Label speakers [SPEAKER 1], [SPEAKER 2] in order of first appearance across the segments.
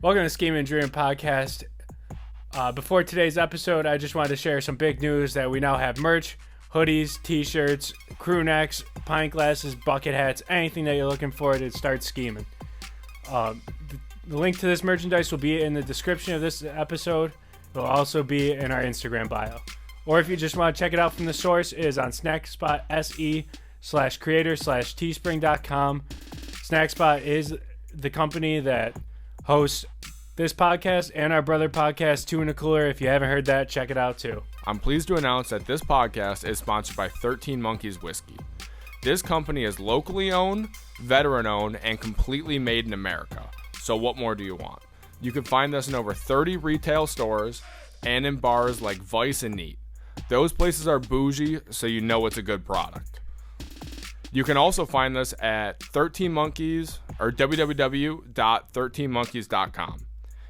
[SPEAKER 1] Welcome to Schemin Dreamin podcast. Before today's episode, I just wanted to share some big news that we now have merch, hoodies, t-shirts, crew necks, pint glasses, bucket hats, anything that you're looking for to start scheming. The link to this merchandise will be in the description of this episode. It will also be in our Instagram bio. Or if you just want to check it out from the source, it is on snackspot.se/creator/teespring.com. Snackspot is the company that hosts this podcast and our brother podcast, Two in a Cooler. If you haven't heard that, check it out too.
[SPEAKER 2] I'm pleased to announce that this podcast is sponsored by 13 Monkeys Whiskey. This company is locally owned, veteran-owned, and completely made in America. So what more do you want? You can find us in over 30 retail stores and in bars like Vice and Neat. Those places are bougie, so you know it's a good product. You can also find us at 13 Monkeys or www.13monkeys.com.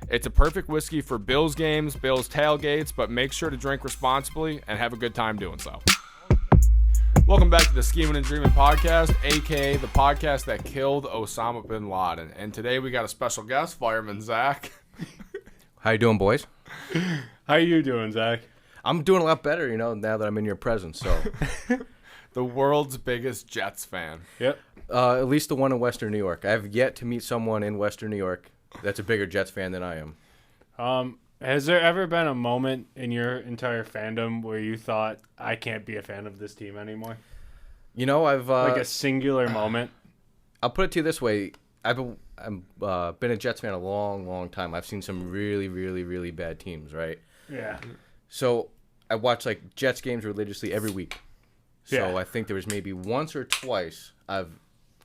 [SPEAKER 2] It's a perfect whiskey for Bills games, Bills tailgates, but make sure to drink responsibly and have a good time doing so. Welcome back to the Schemin Dreamin podcast, aka the podcast that killed Osama bin Laden. And today we got a special guest, Fireman Zach.
[SPEAKER 3] How you doing, boys?
[SPEAKER 1] How you doing, Zach?
[SPEAKER 3] I'm doing a lot better, now that I'm in your presence. So,
[SPEAKER 2] The world's biggest Jets fan.
[SPEAKER 1] Yep.
[SPEAKER 3] at least the one in Western New York. I've yet to meet someone in Western New York that's a bigger Jets fan than I am.
[SPEAKER 1] Has there ever been a moment in your entire fandom where you thought, I can't be a fan of this team anymore?
[SPEAKER 3] I've
[SPEAKER 1] Like a singular moment?
[SPEAKER 3] I'll put it to you this way: I've been a Jets fan a long, long time. I've seen some really, really, really bad teams, right?
[SPEAKER 1] Yeah.
[SPEAKER 3] So I watch Jets games religiously every week. So
[SPEAKER 1] Yeah.
[SPEAKER 3] I think there was maybe once or twice I've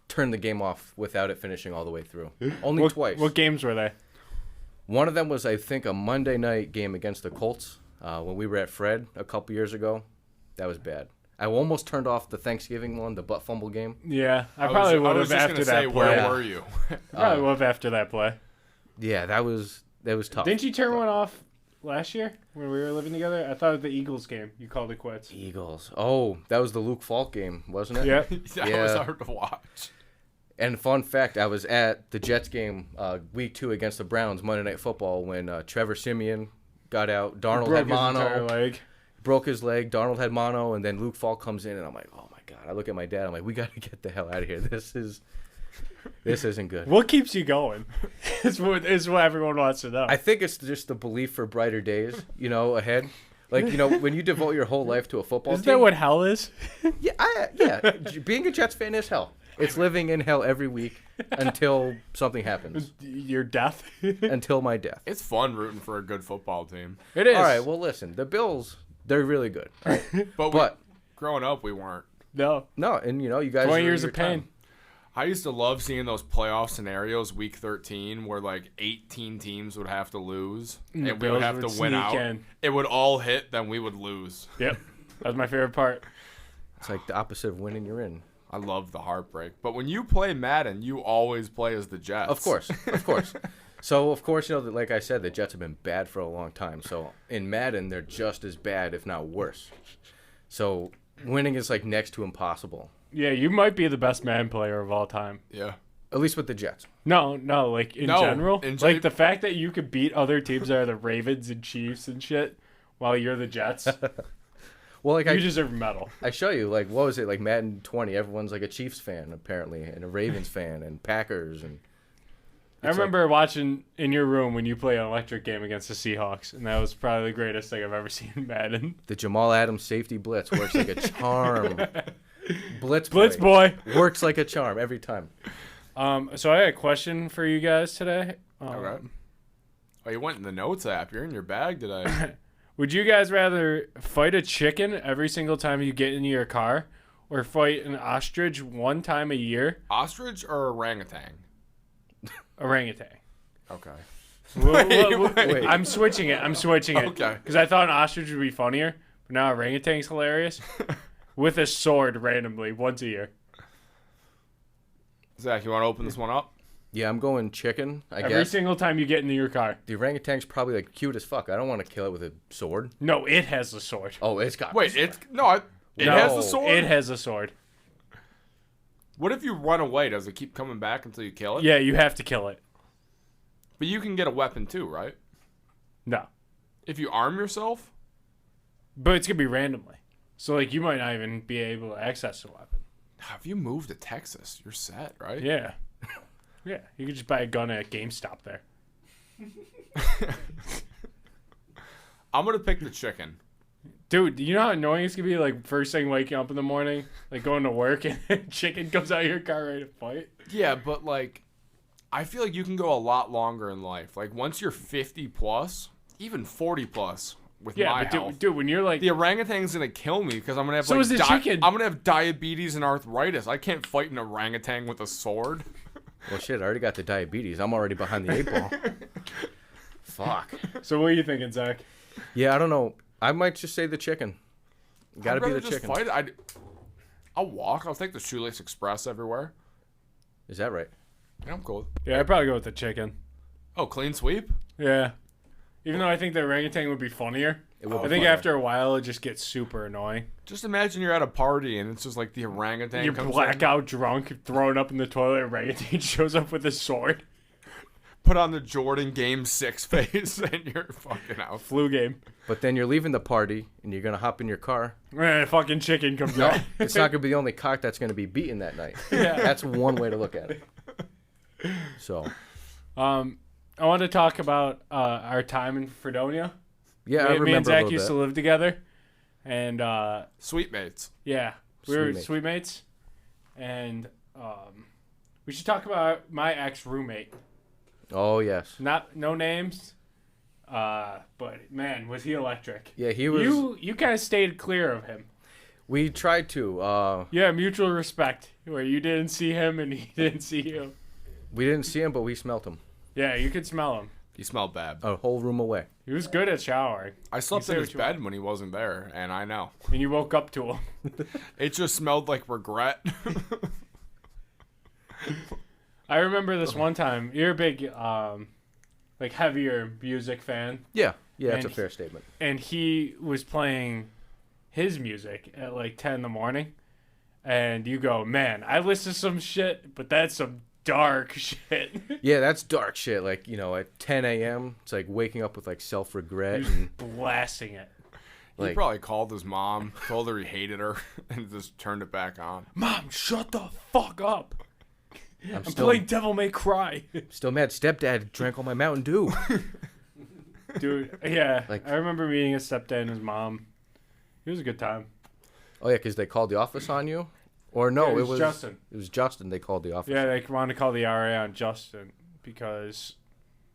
[SPEAKER 3] turned the game off without it finishing all the way through. Only twice.
[SPEAKER 1] What games were they?
[SPEAKER 3] One of them was, I think, a Monday night game against the Colts when we were at Fred a couple years ago. That was bad. I almost turned off the Thanksgiving one, the butt fumble game.
[SPEAKER 1] Yeah, I probably would have after that play.
[SPEAKER 2] Where were you?
[SPEAKER 1] Probably would have after that play.
[SPEAKER 3] Yeah, that was tough.
[SPEAKER 1] Didn't you turn one off last year when we were living together? I thought it was the Eagles game. You called it quits.
[SPEAKER 3] Eagles. Oh, that was the Luke Falk game, wasn't it?
[SPEAKER 1] Yep.
[SPEAKER 2] That was hard to watch.
[SPEAKER 3] And fun fact, I was at the Jets game week 2 against the Browns, Monday Night Football, when Trevor Siemian got out. Darnold had mono.
[SPEAKER 1] Broke his entire leg.
[SPEAKER 3] Broke his leg. Darnold had mono, and then Luke Falk comes in, and I'm like, oh my God. I look at my dad. I'm like, we got to get the hell out of here. This isn't good.
[SPEAKER 1] What keeps you going? It's what everyone wants to know.
[SPEAKER 3] I think it's just the belief for brighter days, ahead. When you devote your whole life to a football
[SPEAKER 1] Isn't
[SPEAKER 3] team.
[SPEAKER 1] that what hell is?
[SPEAKER 3] Yeah. Being a Jets fan is hell. It's living in hell every week until something happens.
[SPEAKER 1] Your death?
[SPEAKER 3] Until my death.
[SPEAKER 2] It's fun rooting for a good football team.
[SPEAKER 1] It is.
[SPEAKER 3] All right, well, listen. The Bills, they're really good. Right?
[SPEAKER 2] But growing up, we weren't.
[SPEAKER 1] No,
[SPEAKER 3] and you guys
[SPEAKER 1] 20
[SPEAKER 3] are
[SPEAKER 1] years
[SPEAKER 3] in
[SPEAKER 1] of
[SPEAKER 3] your
[SPEAKER 1] pain.
[SPEAKER 3] time.
[SPEAKER 2] I used to love seeing those playoff scenarios, week 13, where 18 teams would have to lose,
[SPEAKER 1] And the
[SPEAKER 2] and we would
[SPEAKER 1] Bills
[SPEAKER 2] have
[SPEAKER 1] would
[SPEAKER 2] to win
[SPEAKER 1] sneak
[SPEAKER 2] out.
[SPEAKER 1] in.
[SPEAKER 2] It would all hit, then we would lose.
[SPEAKER 1] Yep. That was my favorite part.
[SPEAKER 3] It's like the opposite of winning, you're in.
[SPEAKER 2] I love the heartbreak. But when you play Madden, you always play as the Jets.
[SPEAKER 3] Of course. So, of course, like I said, the Jets have been bad for a long time. So, in Madden, they're just as bad, if not worse. So, winning is next to impossible.
[SPEAKER 1] Yeah, you might be the best man player of all time.
[SPEAKER 2] Yeah.
[SPEAKER 3] At least with the Jets.
[SPEAKER 1] No, in general.
[SPEAKER 2] In
[SPEAKER 1] The fact that you could beat other teams that are the Ravens and Chiefs and shit while you're the Jets,
[SPEAKER 3] Well,
[SPEAKER 1] you deserve a medal.
[SPEAKER 3] I show you, what was it, Madden 20, everyone's a Chiefs fan, apparently, and a Ravens fan, and Packers, and...
[SPEAKER 1] I remember watching in your room when you play an electric game against the Seahawks, and that was probably the greatest thing I've ever seen in Madden.
[SPEAKER 3] The Jamal Adams safety blitz works like a charm. Blitz
[SPEAKER 1] boy.
[SPEAKER 3] Works like a charm every time.
[SPEAKER 1] So I had a question for you guys today.
[SPEAKER 2] Okay. Oh, you went in the notes app. You're in your bag today.
[SPEAKER 1] Would you guys rather fight a chicken every single time you get into your car or fight an ostrich one time a year?
[SPEAKER 2] Ostrich or orangutan?
[SPEAKER 1] Orangutan.
[SPEAKER 2] Okay.
[SPEAKER 3] Wait.
[SPEAKER 1] I'm switching it.
[SPEAKER 2] Okay.
[SPEAKER 1] Because I thought an ostrich would be funnier, but now orangutan's hilarious. With a sword randomly once a year.
[SPEAKER 2] Zach, you want to open this one up?
[SPEAKER 3] Yeah, I'm going chicken, I
[SPEAKER 1] Every
[SPEAKER 3] guess.
[SPEAKER 1] single time you get into your car.
[SPEAKER 3] The orangutan's probably cute as fuck. I don't want to kill it with a sword.
[SPEAKER 1] No, it has a sword.
[SPEAKER 3] Oh, it's got...
[SPEAKER 2] Wait, it has the sword?
[SPEAKER 1] It has a sword.
[SPEAKER 2] What if you run away? Does it keep coming back until you kill it?
[SPEAKER 1] Yeah, you have to kill it.
[SPEAKER 2] But you can get a weapon too, right?
[SPEAKER 1] No.
[SPEAKER 2] If you arm yourself?
[SPEAKER 1] But it's going to be randomly. So, like, you might not even be able to access a weapon.
[SPEAKER 2] If you move to Texas, you're set, right?
[SPEAKER 1] Yeah. Yeah. You could just buy a gun at GameStop there.
[SPEAKER 2] I'm going to pick the chicken.
[SPEAKER 1] Dude, you know how annoying it's going to be, like, first thing waking up in the morning, like, going to work, and chicken comes out of your car ready to fight?
[SPEAKER 2] Yeah, but, like, I feel like you can go a lot longer in life. Like, once you're 50 plus, even 40 plus, with my health.
[SPEAKER 1] Dude, when you're like...
[SPEAKER 2] The orangutan's going to kill me because I'm going to have,
[SPEAKER 1] So is the chicken.
[SPEAKER 2] I'm going to have diabetes and arthritis. I can't fight an orangutan with a sword.
[SPEAKER 3] Well, shit, I already got the diabetes. I'm already behind the 8 ball. Fuck.
[SPEAKER 1] So what are you thinking, Zach?
[SPEAKER 3] Yeah, I don't know. I might just say the chicken. Gotta be the chicken.
[SPEAKER 2] Fight it. I'll walk. I'll take the Shoelace Express everywhere.
[SPEAKER 3] Is that right?
[SPEAKER 2] Yeah, I'm cool.
[SPEAKER 1] Yeah, I'd probably go with the chicken.
[SPEAKER 2] Oh, clean sweep?
[SPEAKER 1] Yeah. Even though I think the orangutan would be funnier.
[SPEAKER 3] It would
[SPEAKER 1] I
[SPEAKER 3] be
[SPEAKER 1] think
[SPEAKER 3] funnier.
[SPEAKER 1] after a while, it just gets super annoying.
[SPEAKER 2] Just imagine you're at a party and it's just like the orangutan
[SPEAKER 1] You're
[SPEAKER 2] comes in.
[SPEAKER 1] blackout drunk, throwing up in the toilet, orangutan shows up with a sword.
[SPEAKER 2] Put on the Jordan Game 6 face and you're fucking out.
[SPEAKER 1] Flu game.
[SPEAKER 3] But then you're leaving the party and you're gonna hop in your car.
[SPEAKER 1] Fucking chicken comes
[SPEAKER 3] No,
[SPEAKER 1] out.
[SPEAKER 3] it's not gonna be the only cock that's gonna be beaten that night.
[SPEAKER 1] Yeah.
[SPEAKER 3] That's one way to look at it. So,
[SPEAKER 1] I want to talk about our time in Fredonia.
[SPEAKER 3] yeah, I
[SPEAKER 1] Me and
[SPEAKER 3] remember a
[SPEAKER 1] Zach
[SPEAKER 3] little
[SPEAKER 1] used
[SPEAKER 3] bit.
[SPEAKER 1] to live together. And,
[SPEAKER 2] Sweet mates.
[SPEAKER 1] yeah, we were
[SPEAKER 3] Sweet
[SPEAKER 1] sweet mates. And we should talk about my ex-roommate.
[SPEAKER 3] Oh yes.
[SPEAKER 1] No names. But, man, was he electric.
[SPEAKER 3] Yeah, he was.
[SPEAKER 1] You kind of stayed clear of him.
[SPEAKER 3] We tried to.
[SPEAKER 1] Yeah, mutual respect, where you didn't see him and he didn't see you.
[SPEAKER 3] We didn't see him, but we smelt him
[SPEAKER 1] Yeah, you could smell him.
[SPEAKER 2] He smelled bad.
[SPEAKER 3] a whole room away.
[SPEAKER 1] He was good at showering.
[SPEAKER 2] I slept
[SPEAKER 1] say
[SPEAKER 2] in
[SPEAKER 1] what
[SPEAKER 2] his
[SPEAKER 1] you
[SPEAKER 2] bed when he wasn't there, and I know.
[SPEAKER 1] And you woke up to him.
[SPEAKER 2] It just smelled like regret.
[SPEAKER 1] I remember this one time. You're a big, like, heavier music fan.
[SPEAKER 3] Yeah, that's a
[SPEAKER 1] And
[SPEAKER 3] fair statement.
[SPEAKER 1] And he was playing his music at, like, 10 in the morning. And you go, man, I listen to some shit, but that's some dark shit.
[SPEAKER 3] Yeah, that's dark shit. Like, at 10 a.m., it's like waking up with like self-regret and
[SPEAKER 1] Blasting it.
[SPEAKER 2] He
[SPEAKER 3] like,
[SPEAKER 2] probably called his mom, told her he hated her, and just turned it back on.
[SPEAKER 1] Mom, shut the fuck up. I'm
[SPEAKER 3] still,
[SPEAKER 1] playing Devil May Cry.
[SPEAKER 3] still mad. Stepdad drank all my Mountain Dew.
[SPEAKER 1] Dude, yeah.
[SPEAKER 3] Like-
[SPEAKER 1] I remember meeting his stepdad and his mom. It was a good time.
[SPEAKER 3] Oh yeah, because they called the office on you, or no,
[SPEAKER 1] Yeah,
[SPEAKER 3] it was
[SPEAKER 1] Justin.
[SPEAKER 3] It was Justin. They called the office.
[SPEAKER 1] Yeah, they wanted to call the RA on Justin because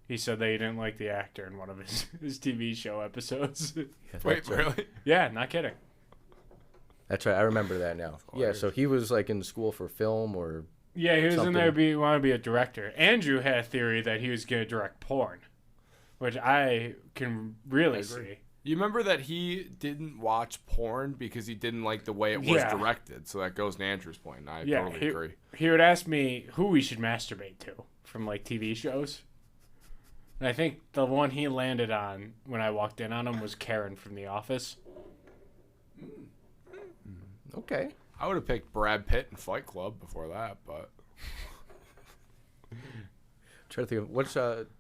[SPEAKER 1] he said they didn't like the actor in one of his TV show episodes.
[SPEAKER 3] Yeah,
[SPEAKER 2] Wait,
[SPEAKER 3] that's right.
[SPEAKER 2] really?
[SPEAKER 1] Yeah, not kidding.
[SPEAKER 3] That's right. I remember that now. Yeah, so he was like in school for film or.
[SPEAKER 1] Yeah, he was in there
[SPEAKER 3] Something.
[SPEAKER 1] want to be a director. Andrew had a theory that he was going to direct porn, which I can really see.
[SPEAKER 2] You remember that he didn't watch porn because he didn't like the way it was
[SPEAKER 1] Yeah.
[SPEAKER 2] directed. So that goes to Andrew's point. And I
[SPEAKER 1] Yeah,
[SPEAKER 2] totally agree.
[SPEAKER 1] He would ask me who we should masturbate to from, like, TV shows. And I think the one he landed on when I walked in on him was Karen from The Office.
[SPEAKER 3] Okay.
[SPEAKER 2] I would have picked Brad Pitt in Fight Club before that, but
[SPEAKER 3] Try to think of what's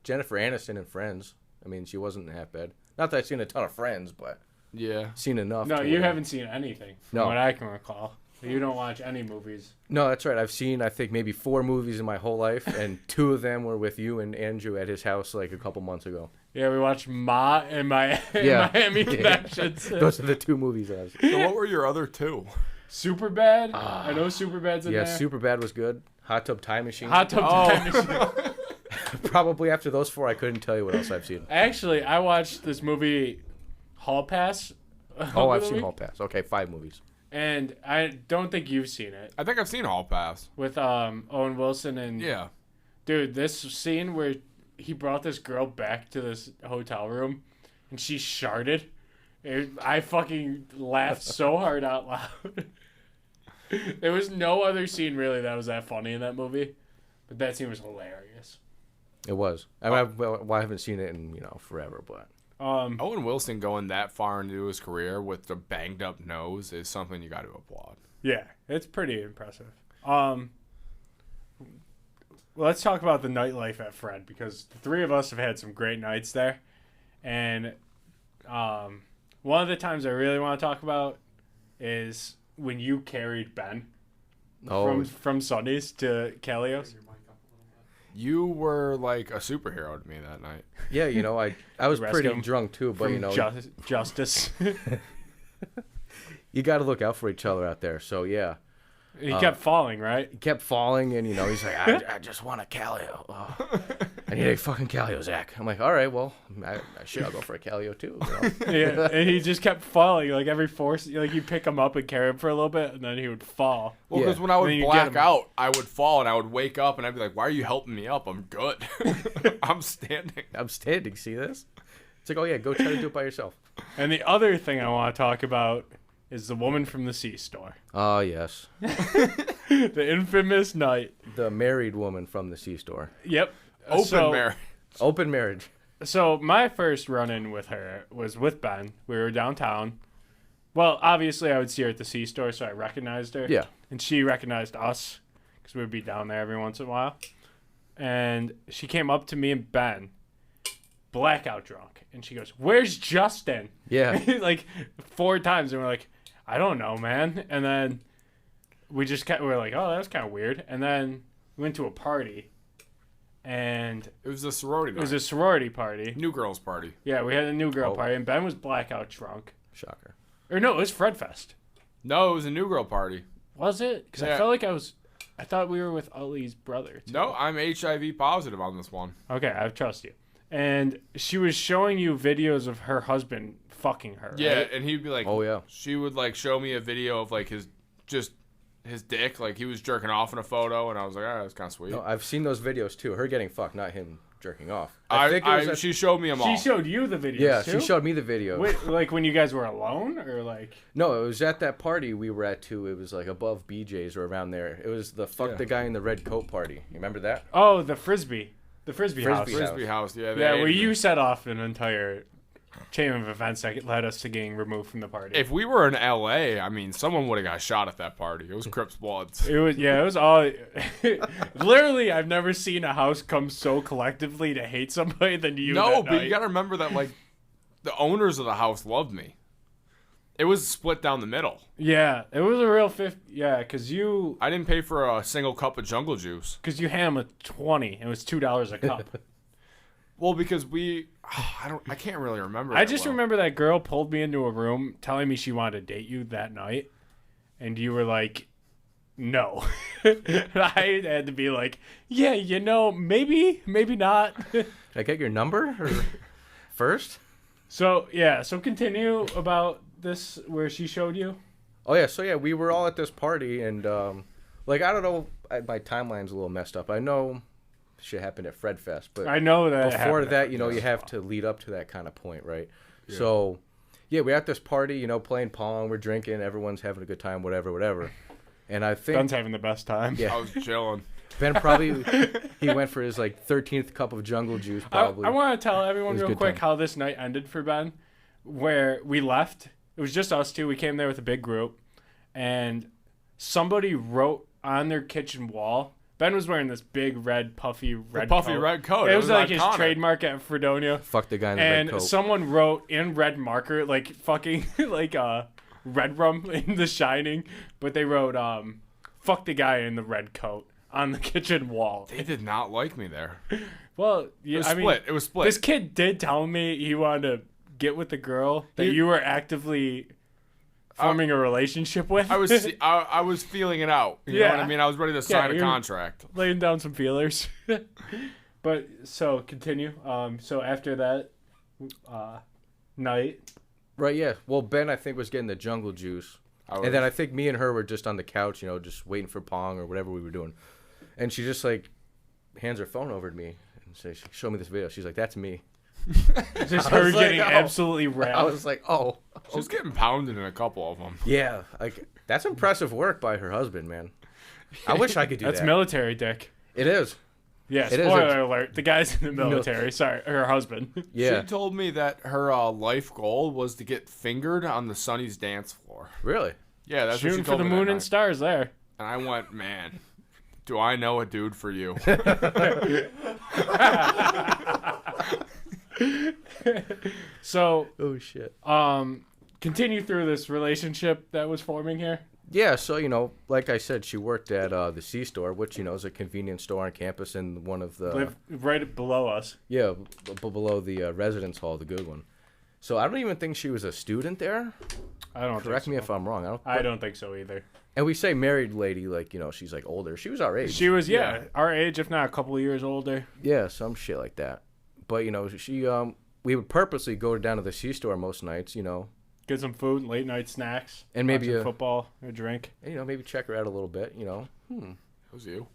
[SPEAKER 3] Jennifer Aniston in Friends. I mean, she wasn't half bad. Not that I've seen a ton of Friends, but
[SPEAKER 2] yeah.
[SPEAKER 3] seen enough.
[SPEAKER 1] No,
[SPEAKER 3] to
[SPEAKER 1] you
[SPEAKER 3] where-
[SPEAKER 1] haven't seen anything from
[SPEAKER 3] No.
[SPEAKER 1] what I can recall. You don't watch any movies.
[SPEAKER 3] No, that's right. I've seen I think maybe 4 movies in my whole life, and 2 of them were with you and Andrew at his house like a couple months ago.
[SPEAKER 1] Yeah, we watched Ma and Miami
[SPEAKER 3] Yeah.
[SPEAKER 1] Connections.
[SPEAKER 3] Those are the 2 movies I've seen.
[SPEAKER 2] So what were your other two?
[SPEAKER 1] Superbad. I know Superbad's in
[SPEAKER 3] Yeah,
[SPEAKER 1] there.
[SPEAKER 3] Superbad was good. Hot Tub Time Machine.
[SPEAKER 1] Hot Tub Time Machine.
[SPEAKER 3] Probably after those 4, I couldn't tell you what else I've seen.
[SPEAKER 1] Actually, I watched this movie, Hall Pass.
[SPEAKER 3] Oh, I've seen Hall Pass. Okay, 5 movies.
[SPEAKER 1] And I don't think you've seen it.
[SPEAKER 2] I think I've seen Hall Pass.
[SPEAKER 1] With Owen Wilson and...
[SPEAKER 2] Yeah.
[SPEAKER 1] Dude, this scene where he brought this girl back to this hotel room and she sharted. I fucking laughed so hard out loud. There was no other scene really that was that funny in that movie. But that scene was hilarious.
[SPEAKER 3] It was. I haven't seen it in, forever, but...
[SPEAKER 2] Owen Wilson going that far into his career with the banged up nose is something you got to applaud.
[SPEAKER 1] Yeah, it's pretty impressive. let's talk about the nightlife at Fred, because the three of us have had some great nights there. And one of the times I really want to talk about is when you carried Ben from Sundays to Calios.
[SPEAKER 2] You were like a superhero to me that night.
[SPEAKER 3] Yeah, I was pretty drunk too, but
[SPEAKER 1] Justice.
[SPEAKER 3] You got to look out for each other out there. So yeah.
[SPEAKER 1] He kept falling, right?
[SPEAKER 3] He kept falling, and he's like, I just want a Calio. Oh. I need a fucking Calio, Zach. I'm like, all right, well, I'll go for a Calio too.
[SPEAKER 1] Yeah, and he just kept falling. Like every force, like you pick him up and carry him for a little bit, and then he would fall.
[SPEAKER 2] Well, because when I would black out, I would fall, and I would wake up, and I'd be like, why are you helping me up? I'm good. I'm standing.
[SPEAKER 3] I'm standing. See this? It's like, oh yeah, go try to do it by yourself.
[SPEAKER 1] And the other thing I want to talk about is the woman from the C-store.
[SPEAKER 3] Oh, yes.
[SPEAKER 1] The infamous night.
[SPEAKER 3] The married woman from the C-store.
[SPEAKER 1] Yep.
[SPEAKER 3] Open marriage.
[SPEAKER 1] So my first run-in with her was with Ben. We were downtown. Well, obviously I would see her at the C-store, so I recognized her.
[SPEAKER 3] Yeah.
[SPEAKER 1] And she recognized us, because we would be down there every once in a while. And she came up to me and Ben, blackout drunk. And she goes, "Where's Justin?"
[SPEAKER 3] Yeah.
[SPEAKER 1] Like 4 times. And we're like, "I don't know, man." And then we were like, "Oh, that's kind of weird." And then we went to a party. And
[SPEAKER 2] it was a sorority night.
[SPEAKER 1] It was a sorority party.
[SPEAKER 2] New girls party.
[SPEAKER 1] Yeah, we had a new girl party. And Ben was blackout drunk.
[SPEAKER 3] Shocker.
[SPEAKER 1] Or no, it was Fred Fest.
[SPEAKER 2] No, it was a new girl party.
[SPEAKER 1] Was it? Because I felt like I thought we were with Ali's brother, too.
[SPEAKER 2] No, I'm HIV positive on this one.
[SPEAKER 1] Okay, I trust you. And she was showing you videos of her husband fucking her.
[SPEAKER 2] Yeah,
[SPEAKER 1] right?
[SPEAKER 2] and he'd be like,
[SPEAKER 3] "Oh yeah."
[SPEAKER 2] She would like show me a video of like his dick, like he was jerking off in a photo, and I was like, "Ah, that's kind of sweet."
[SPEAKER 3] No, I've seen those videos too. Her getting fucked, not him jerking off.
[SPEAKER 2] She showed me them all.
[SPEAKER 1] She showed you the videos.
[SPEAKER 3] Yeah,
[SPEAKER 1] too?
[SPEAKER 3] she showed me the video.
[SPEAKER 1] Wait, like when you guys were alone, or like?
[SPEAKER 3] No, it was at that party we were at too. It was like above BJ's or around there. It was the the guy in the red coat party. You remember that?
[SPEAKER 1] Oh, the frisbee house.
[SPEAKER 2] Frisbee house, yeah.
[SPEAKER 1] Yeah, where you set off an entire chain of events that led us to getting removed from the party.
[SPEAKER 2] If we were in LA, I mean, someone would have got shot at that party. It was Crips Bloods.
[SPEAKER 1] It was all. Literally, I've never seen a house come so collectively to hate somebody than you.
[SPEAKER 2] No, but you got to remember that, like, the owners of the house loved me. It was split down the middle.
[SPEAKER 1] Yeah, it was a real 50. Yeah, because
[SPEAKER 2] I didn't pay for a single cup of jungle juice.
[SPEAKER 1] Because you had them at 20. It was $2 a cup.
[SPEAKER 2] Well, because I can't really remember.
[SPEAKER 1] I just remember that girl pulled me into a room telling me she wanted to date you that night, and you were like, "No." I had to be like, "Yeah, maybe not."
[SPEAKER 3] Can I get your number first? So
[SPEAKER 1] continue about this where she showed you.
[SPEAKER 3] Oh yeah, so yeah, we were all at this party, and like I don't know, my timeline's a little messed up. I know shit happened at Fred Fest, but
[SPEAKER 1] I know that
[SPEAKER 3] before that, you have to lead up to that kind of point, right? Yeah. So yeah, we're at this party, playing pong, we're drinking, everyone's having a good time, whatever. And I think
[SPEAKER 1] Ben's having the best time.
[SPEAKER 2] Yeah, I was chilling.
[SPEAKER 3] Ben probably he went for his like 13th cup of jungle juice. Probably.
[SPEAKER 1] I want to tell everyone real quick how this night ended for Ben, where we left. It was just us two. We came there with a big group, and somebody wrote on their kitchen wall. Ben was wearing this big puffy red coat. It was like his trademark at Fredonia.
[SPEAKER 3] Fuck the guy in the red coat.
[SPEAKER 1] And someone wrote in red marker, like fucking like red rum in The Shining, but they wrote "fuck the guy in the red coat" on the kitchen wall.
[SPEAKER 2] They did not like me there.
[SPEAKER 1] Well, yeah,
[SPEAKER 2] it was split.
[SPEAKER 1] This kid did tell me he wanted to get with the girl that you were actively forming a relationship with.
[SPEAKER 2] I was feeling it out. You know what I mean? I was ready to sign a contract.
[SPEAKER 1] Laying down some feelers. But so continue. So after that night.
[SPEAKER 3] Right, yeah. Well, Ben, I think, was getting the jungle juice. And then I think me and her were just on the couch, just waiting for pong or whatever we were doing. And she just, like, hands her phone over to me and says, "Show me this video." She's like, "That's me."
[SPEAKER 1] Just her getting absolutely wrapped.
[SPEAKER 3] I was like, "Oh."
[SPEAKER 2] She's getting pounded in a couple of them.
[SPEAKER 3] Yeah, like that's impressive work by her husband, man. I wish I could do that.
[SPEAKER 1] That's military dick.
[SPEAKER 3] It is.
[SPEAKER 1] Yeah, spoiler alert. The guy's in the military. Sorry, her husband.
[SPEAKER 3] Yeah.
[SPEAKER 2] She told me that her life goal was to get fingered on the Sonny's dance floor.
[SPEAKER 3] Really?
[SPEAKER 2] Yeah, that's
[SPEAKER 1] shooting
[SPEAKER 2] what she told
[SPEAKER 1] for the
[SPEAKER 2] me
[SPEAKER 1] moon
[SPEAKER 2] that
[SPEAKER 1] and
[SPEAKER 2] night.
[SPEAKER 1] stars there.
[SPEAKER 2] And I went, man, Do I know a dude for you?
[SPEAKER 1] So,
[SPEAKER 3] Oh shit.
[SPEAKER 1] continue through this relationship that was forming here.
[SPEAKER 3] Yeah, so like I said, she worked at the C store, which is a convenience store on campus, and one of the
[SPEAKER 1] Live right below us.
[SPEAKER 3] yeah below the residence hall, the good one. So I don't even think she was a student there.
[SPEAKER 1] I don't.
[SPEAKER 3] Correct me if I'm wrong.
[SPEAKER 1] I don't think so either.
[SPEAKER 3] And we say married lady, like she's like older. She was our age.
[SPEAKER 1] She was our age, if not a couple of years older.
[SPEAKER 3] Yeah, some shit like that. But she we would purposely go down to the C store most nights,
[SPEAKER 1] Get some food, late night snacks,
[SPEAKER 3] and maybe a
[SPEAKER 1] football, a drink.
[SPEAKER 3] And, maybe check her out a little bit.
[SPEAKER 2] It was you.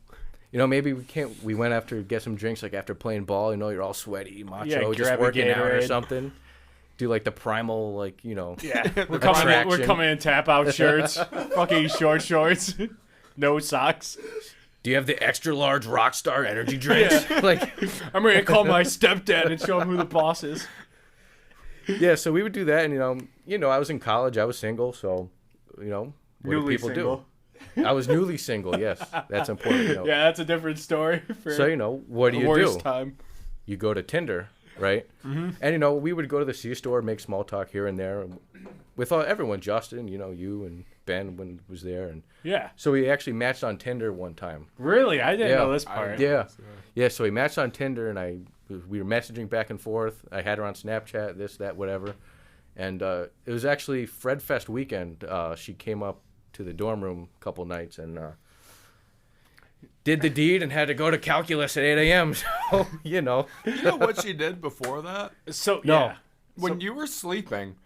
[SPEAKER 3] Maybe we went after get some drinks, like after playing ball. You're all sweaty, macho, just
[SPEAKER 1] grab a
[SPEAKER 3] working out or
[SPEAKER 1] Gatorade.
[SPEAKER 3] something. Do like the primal,
[SPEAKER 1] Yeah, we're coming in tap out shirts, fucking shorts, no socks.
[SPEAKER 3] Do you have the extra large Rockstar energy drinks? Like,
[SPEAKER 1] I'm ready to call my stepdad and show him who the boss is.
[SPEAKER 3] yeah. So we would do that, and I was in college, I was single, so what do people
[SPEAKER 1] single.
[SPEAKER 3] do? I was newly single. Yes, that's important.
[SPEAKER 1] Yeah, that's a different story.
[SPEAKER 3] So what do you
[SPEAKER 1] worst
[SPEAKER 3] do?
[SPEAKER 1] Time.
[SPEAKER 3] You go to Tinder, right? Mm-hmm. And we would go to the C store, make small talk here and there, with everyone. Justin, you and Ben when was there, and
[SPEAKER 1] Yeah.
[SPEAKER 3] so we actually matched on Tinder one time.
[SPEAKER 1] Really, I didn't know this part.
[SPEAKER 3] Yeah. So we matched on Tinder, and we were messaging back and forth. I had her on Snapchat, this, that, whatever, and it was actually Fred Fest weekend. She came up to the dorm room a couple nights and did the deed and had to go to calculus at 8 a.m. So
[SPEAKER 2] You know what she did before that?
[SPEAKER 1] So
[SPEAKER 3] No.
[SPEAKER 1] yeah.
[SPEAKER 2] When you were sleeping,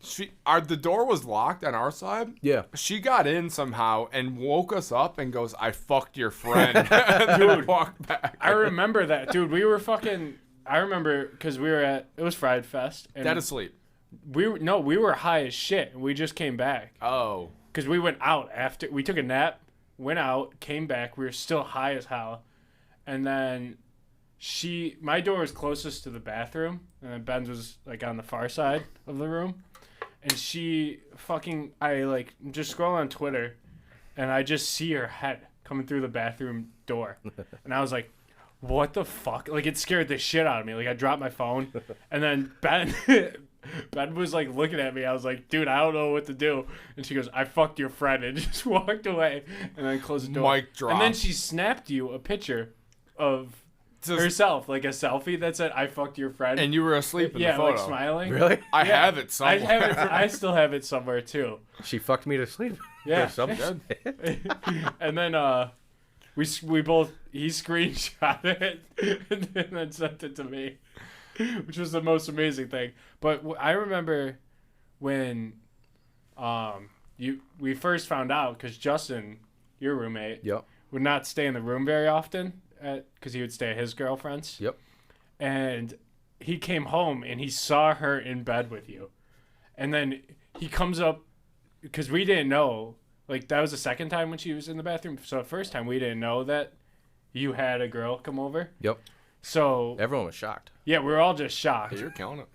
[SPEAKER 2] the door was locked on our side.
[SPEAKER 3] Yeah.
[SPEAKER 2] She got in somehow and woke us up and goes, "I fucked your friend," and then walked back.
[SPEAKER 1] I remember that, dude. We were fucking. I remember because we were it was Fried Fest. And
[SPEAKER 2] Dead asleep.
[SPEAKER 1] we were high as shit. And we just came back
[SPEAKER 2] Oh.
[SPEAKER 1] because we went out after we took a nap, went out, came back. We were still high as hell, and then my door was closest to the bathroom, and then Ben's was like on the far side of the room, and I just scroll on Twitter, and I just see her head coming through the bathroom door, and I was like, what the fuck? Like, it scared the shit out of me. Like, I dropped my phone, and then Ben was like looking at me. I was like, dude, I don't know what to do. And she goes, "I fucked your friend," and just walked away, and then closed the door.
[SPEAKER 2] Mic drop.
[SPEAKER 1] And then she snapped you a picture of herself, like a selfie that said, "I fucked your friend."
[SPEAKER 2] And you were asleep in the
[SPEAKER 1] yeah,
[SPEAKER 2] photo.
[SPEAKER 1] like smiling.
[SPEAKER 3] Really?
[SPEAKER 2] I have it somewhere.
[SPEAKER 1] I have it. I still have it somewhere too.
[SPEAKER 3] She fucked me to sleep.
[SPEAKER 1] Yeah.
[SPEAKER 3] Or something.
[SPEAKER 1] And then we both he screenshot it and then sent it to me, which was the most amazing thing. But I remember when we first found out, because Justin, your roommate,
[SPEAKER 3] Yep.
[SPEAKER 1] would not stay in the room very often because he would stay at his girlfriend's.
[SPEAKER 3] Yep.
[SPEAKER 1] And he came home and he saw her in bed with you, and then he comes up because we didn't know. Like, that was the second time when she was in the bathroom. So the first time we didn't know that you had a girl come over.
[SPEAKER 3] Yep.
[SPEAKER 1] So
[SPEAKER 3] Everyone was shocked.
[SPEAKER 1] yeah, we were all just shocked.
[SPEAKER 2] Hey, you're killing it.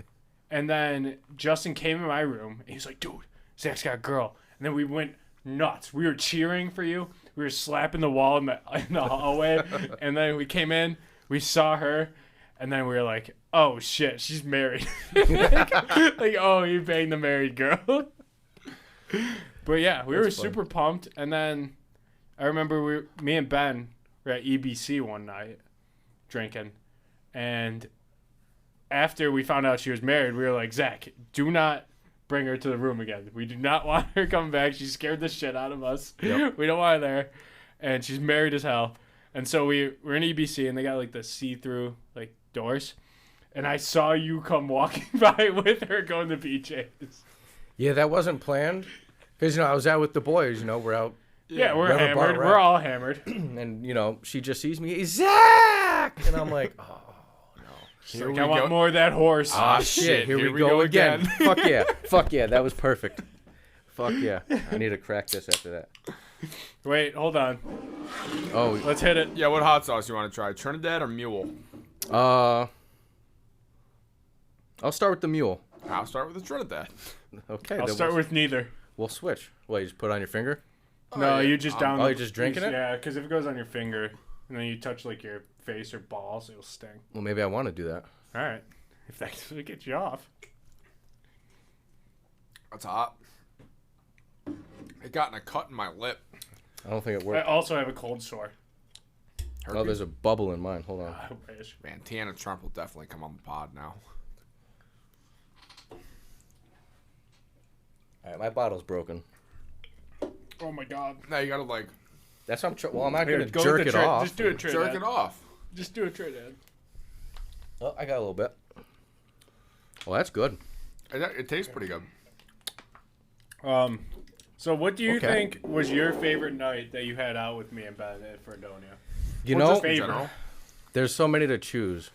[SPEAKER 1] And then Justin came in my room and he was like, "Dude, Zach's got a girl." And then we went nuts. We were cheering for you. We were slapping the wall in the hallway. And then we came in, we saw her, and then we were like, "Oh shit, she's married." like, oh, you banged the married girl. But yeah, we were super pumped. And then I remember me and Ben were at EBC one night drinking. And after we found out she was married, we were like, "Zach, do not bring her to the room again. We do not want her coming back. She scared the shit out of us.
[SPEAKER 3] Yep.
[SPEAKER 1] We don't want her there. And she's married as hell." And so we're in EBC, and they got like the see-through like doors. And I saw you come walking by with her going to BJ's.
[SPEAKER 3] Yeah, that wasn't planned. Because, I was out with the boys, we're out.
[SPEAKER 1] Yeah, we're
[SPEAKER 3] Whatever bar
[SPEAKER 1] hammered.
[SPEAKER 3] we're
[SPEAKER 1] We're
[SPEAKER 3] at.
[SPEAKER 1] all hammered.
[SPEAKER 3] And, she just sees me, "Zach!" And I'm like, oh, no.
[SPEAKER 1] She's like, "I want more of that horse."
[SPEAKER 3] Ah, shit, here we go again. Fuck yeah. Fuck yeah, that was perfect. Fuck yeah. I need to crack this after that.
[SPEAKER 1] Wait, hold on.
[SPEAKER 3] Oh,
[SPEAKER 1] Let's hit it.
[SPEAKER 2] Yeah, what hot sauce you want to try? Trinidad or Mule?
[SPEAKER 3] I'll start with the mule.
[SPEAKER 2] I'll start with the Trinidad.
[SPEAKER 3] Okay.
[SPEAKER 1] I'll
[SPEAKER 3] then
[SPEAKER 1] start with neither.
[SPEAKER 3] We'll switch. Well, you just put it on your finger?
[SPEAKER 1] No, you just down.
[SPEAKER 3] Oh, you're just drinking it?
[SPEAKER 1] Yeah, because if it goes on your finger and then you touch like your face or balls, it'll sting.
[SPEAKER 3] Well, maybe I want to do that.
[SPEAKER 1] All right, if that's what gets you off.
[SPEAKER 2] That's hot. It got in a cut in my lip.
[SPEAKER 3] I don't think it
[SPEAKER 1] I
[SPEAKER 3] worked.
[SPEAKER 1] also have a cold sore.
[SPEAKER 3] Oh, there's a bubble in mine. Hold on.
[SPEAKER 1] I wish.
[SPEAKER 2] Man, Tiana Trump will definitely come on the pod now.
[SPEAKER 3] All right, my bottle's broken.
[SPEAKER 1] Oh my god.
[SPEAKER 2] Now you gotta like
[SPEAKER 3] That's what I'm. Well, I'm not
[SPEAKER 1] Here,
[SPEAKER 3] gonna
[SPEAKER 1] go
[SPEAKER 3] jerk
[SPEAKER 1] with the
[SPEAKER 3] it
[SPEAKER 1] tray.
[SPEAKER 3] off.
[SPEAKER 1] Just do a tray.
[SPEAKER 2] jerk
[SPEAKER 1] Dad.
[SPEAKER 2] it off.
[SPEAKER 1] Just do a tray, Dad.
[SPEAKER 3] Oh, I got a little bit. Well, that's good.
[SPEAKER 2] It tastes pretty good.
[SPEAKER 1] So what do you
[SPEAKER 3] Okay.
[SPEAKER 1] think was your favorite night that you had out with me and Ben at Fredonia?
[SPEAKER 3] You
[SPEAKER 1] What's
[SPEAKER 3] know,
[SPEAKER 1] your favorite?
[SPEAKER 2] General.
[SPEAKER 3] there's so many to choose.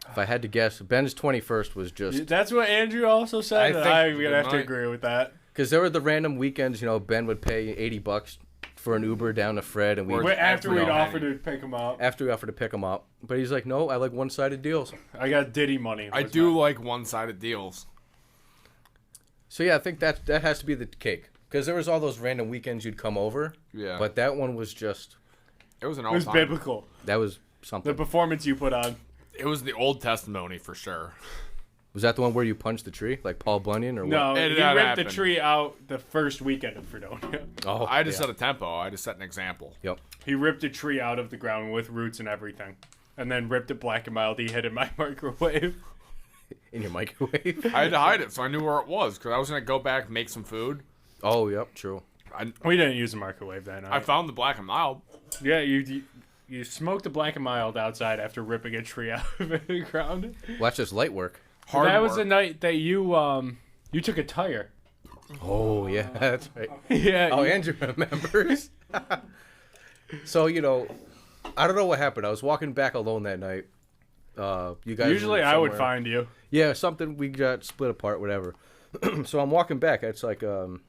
[SPEAKER 3] If I had to guess, Ben's 21st was just
[SPEAKER 1] That's what Andrew also said.
[SPEAKER 3] I
[SPEAKER 1] and
[SPEAKER 3] think
[SPEAKER 1] I'm gonna
[SPEAKER 2] good
[SPEAKER 1] have to
[SPEAKER 2] night.
[SPEAKER 1] agree with that.
[SPEAKER 3] because there were the random weekends. You know, Ben would pay $80 for an Uber down to Fred, and we
[SPEAKER 2] Or-
[SPEAKER 1] But after
[SPEAKER 2] every
[SPEAKER 1] we'd
[SPEAKER 2] night.
[SPEAKER 1] offered to pick him up,
[SPEAKER 3] after we offered to pick him up, but he's like, no, I like one-sided deals.
[SPEAKER 1] I got Diddy money.
[SPEAKER 2] I
[SPEAKER 1] was
[SPEAKER 2] do
[SPEAKER 1] my-
[SPEAKER 2] like one-sided deals.
[SPEAKER 3] So yeah, I think that has to be the cake because there was all those random weekends you'd come over.
[SPEAKER 2] Yeah.
[SPEAKER 3] But that one was just
[SPEAKER 2] It was an
[SPEAKER 1] It
[SPEAKER 2] old
[SPEAKER 1] was
[SPEAKER 2] time.
[SPEAKER 1] biblical.
[SPEAKER 3] that was
[SPEAKER 1] The
[SPEAKER 3] something.
[SPEAKER 1] performance you put on.
[SPEAKER 2] It was the Old Testimony for sure.
[SPEAKER 3] Was that the one where you punched the tree like Paul Bunyan or
[SPEAKER 1] No,
[SPEAKER 3] what?
[SPEAKER 2] It
[SPEAKER 1] he
[SPEAKER 2] did not
[SPEAKER 1] ripped
[SPEAKER 2] happen.
[SPEAKER 1] the tree out the first weekend of Fredonia.
[SPEAKER 3] Oh,
[SPEAKER 2] I just
[SPEAKER 3] yeah.
[SPEAKER 2] set a tempo. I just set an example.
[SPEAKER 3] Yep.
[SPEAKER 1] He ripped a tree out of the ground with roots and everything. And then ripped it black and mild. He hid in my microwave.
[SPEAKER 3] In your microwave.
[SPEAKER 2] I had to hide it so I knew where it was because I was gonna go back make some food.
[SPEAKER 3] Oh, yep, true.
[SPEAKER 1] We didn't use a microwave that night.
[SPEAKER 2] I found the black and mild.
[SPEAKER 1] Yeah, you smoked a black and mild outside after ripping a tree out of the ground.
[SPEAKER 3] Well, that's just light work.
[SPEAKER 2] Hard
[SPEAKER 1] that was
[SPEAKER 2] work.
[SPEAKER 1] the night that you took a tire.
[SPEAKER 3] Oh yeah, that's right.
[SPEAKER 1] Yeah.
[SPEAKER 3] Oh, Andrew remembers. So you know, I don't know what happened. I was walking back alone that night. You guys.
[SPEAKER 1] Usually
[SPEAKER 3] were
[SPEAKER 1] I would
[SPEAKER 3] somewhere.
[SPEAKER 1] find you.
[SPEAKER 3] Yeah, something we got split apart, whatever. So I'm walking back. It's like I don't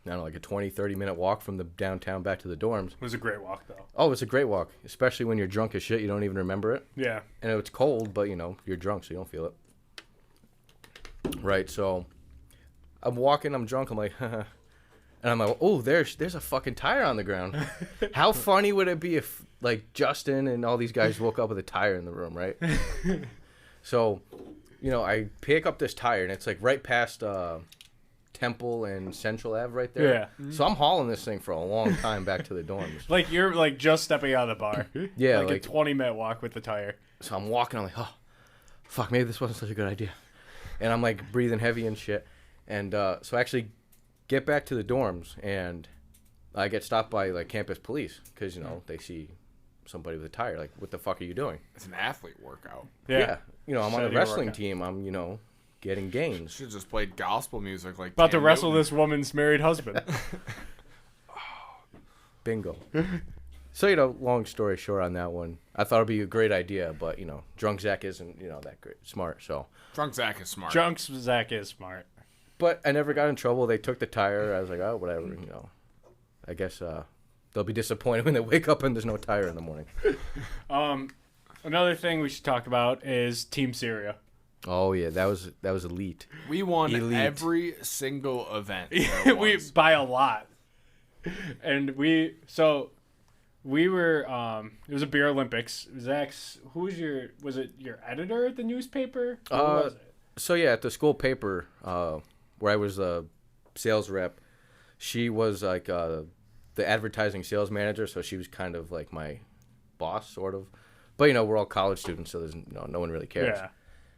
[SPEAKER 3] know, like a 20-30 minute walk from the downtown back to the dorms.
[SPEAKER 1] It was a great walk though.
[SPEAKER 3] Oh, it's a great walk, especially when you're drunk as shit. You don't even remember it.
[SPEAKER 1] Yeah.
[SPEAKER 3] And it's cold, but you know you're drunk, so you don't feel it. Right. So I'm walking. I'm drunk. I'm like, and I'm like, oh, there's a fucking tire on the ground. How funny would it be if like Justin and all these guys woke up with a tire in the room, right? So, you know, I pick up this tire and it's like right past Temple and Central Ave right there.
[SPEAKER 1] Yeah.
[SPEAKER 3] So I'm hauling this thing for a long time back to the dorms.
[SPEAKER 1] Like you're like just stepping out of the bar.
[SPEAKER 3] Yeah,
[SPEAKER 1] Like
[SPEAKER 3] like-
[SPEAKER 1] a 20-minute walk with the tire.
[SPEAKER 3] So I'm walking. I'm like, oh, fuck, maybe this wasn't such a good idea. And I'm like breathing heavy and shit. And so I actually get back to the dorms and I get stopped by like campus police because, you know, they see somebody with a tire. Like, what the fuck are you doing?
[SPEAKER 2] It's an athlete workout.
[SPEAKER 1] Yeah.
[SPEAKER 3] You know, I'm on a
[SPEAKER 1] Said you were
[SPEAKER 3] wrestling
[SPEAKER 1] working.
[SPEAKER 3] team. I'm, you know, getting gains.
[SPEAKER 2] Should have just played gospel music like
[SPEAKER 1] About to
[SPEAKER 2] Cam
[SPEAKER 1] wrestle
[SPEAKER 2] Newton.
[SPEAKER 1] this woman's married husband.
[SPEAKER 3] Bingo. So, you know, long story short on that one, I thought it'd be a great idea, but, you know, drunk Zach isn't, you know, that great smart. So,
[SPEAKER 2] Drunk Zach is smart.
[SPEAKER 1] Drunk Zach is smart.
[SPEAKER 3] but I never got in trouble. They took the tire. I was like, oh, whatever, you know. I guess they'll be disappointed when they wake up and there's no tire in the morning.
[SPEAKER 1] Another thing we should talk about is Team Syria.
[SPEAKER 3] Oh yeah, that was elite.
[SPEAKER 2] We won
[SPEAKER 3] Elite.
[SPEAKER 2] every single event. there
[SPEAKER 1] We
[SPEAKER 2] was.
[SPEAKER 1] by a lot. And we were it was a beer Olympics. Zach's was it your editor at the newspaper? Who was it?
[SPEAKER 3] So yeah, at the school paper, where I was a sales rep, she was like the advertising sales manager. So she was kind of like my boss, sort of. But you know, we're all college students, so there's no one really cares.
[SPEAKER 1] Yeah.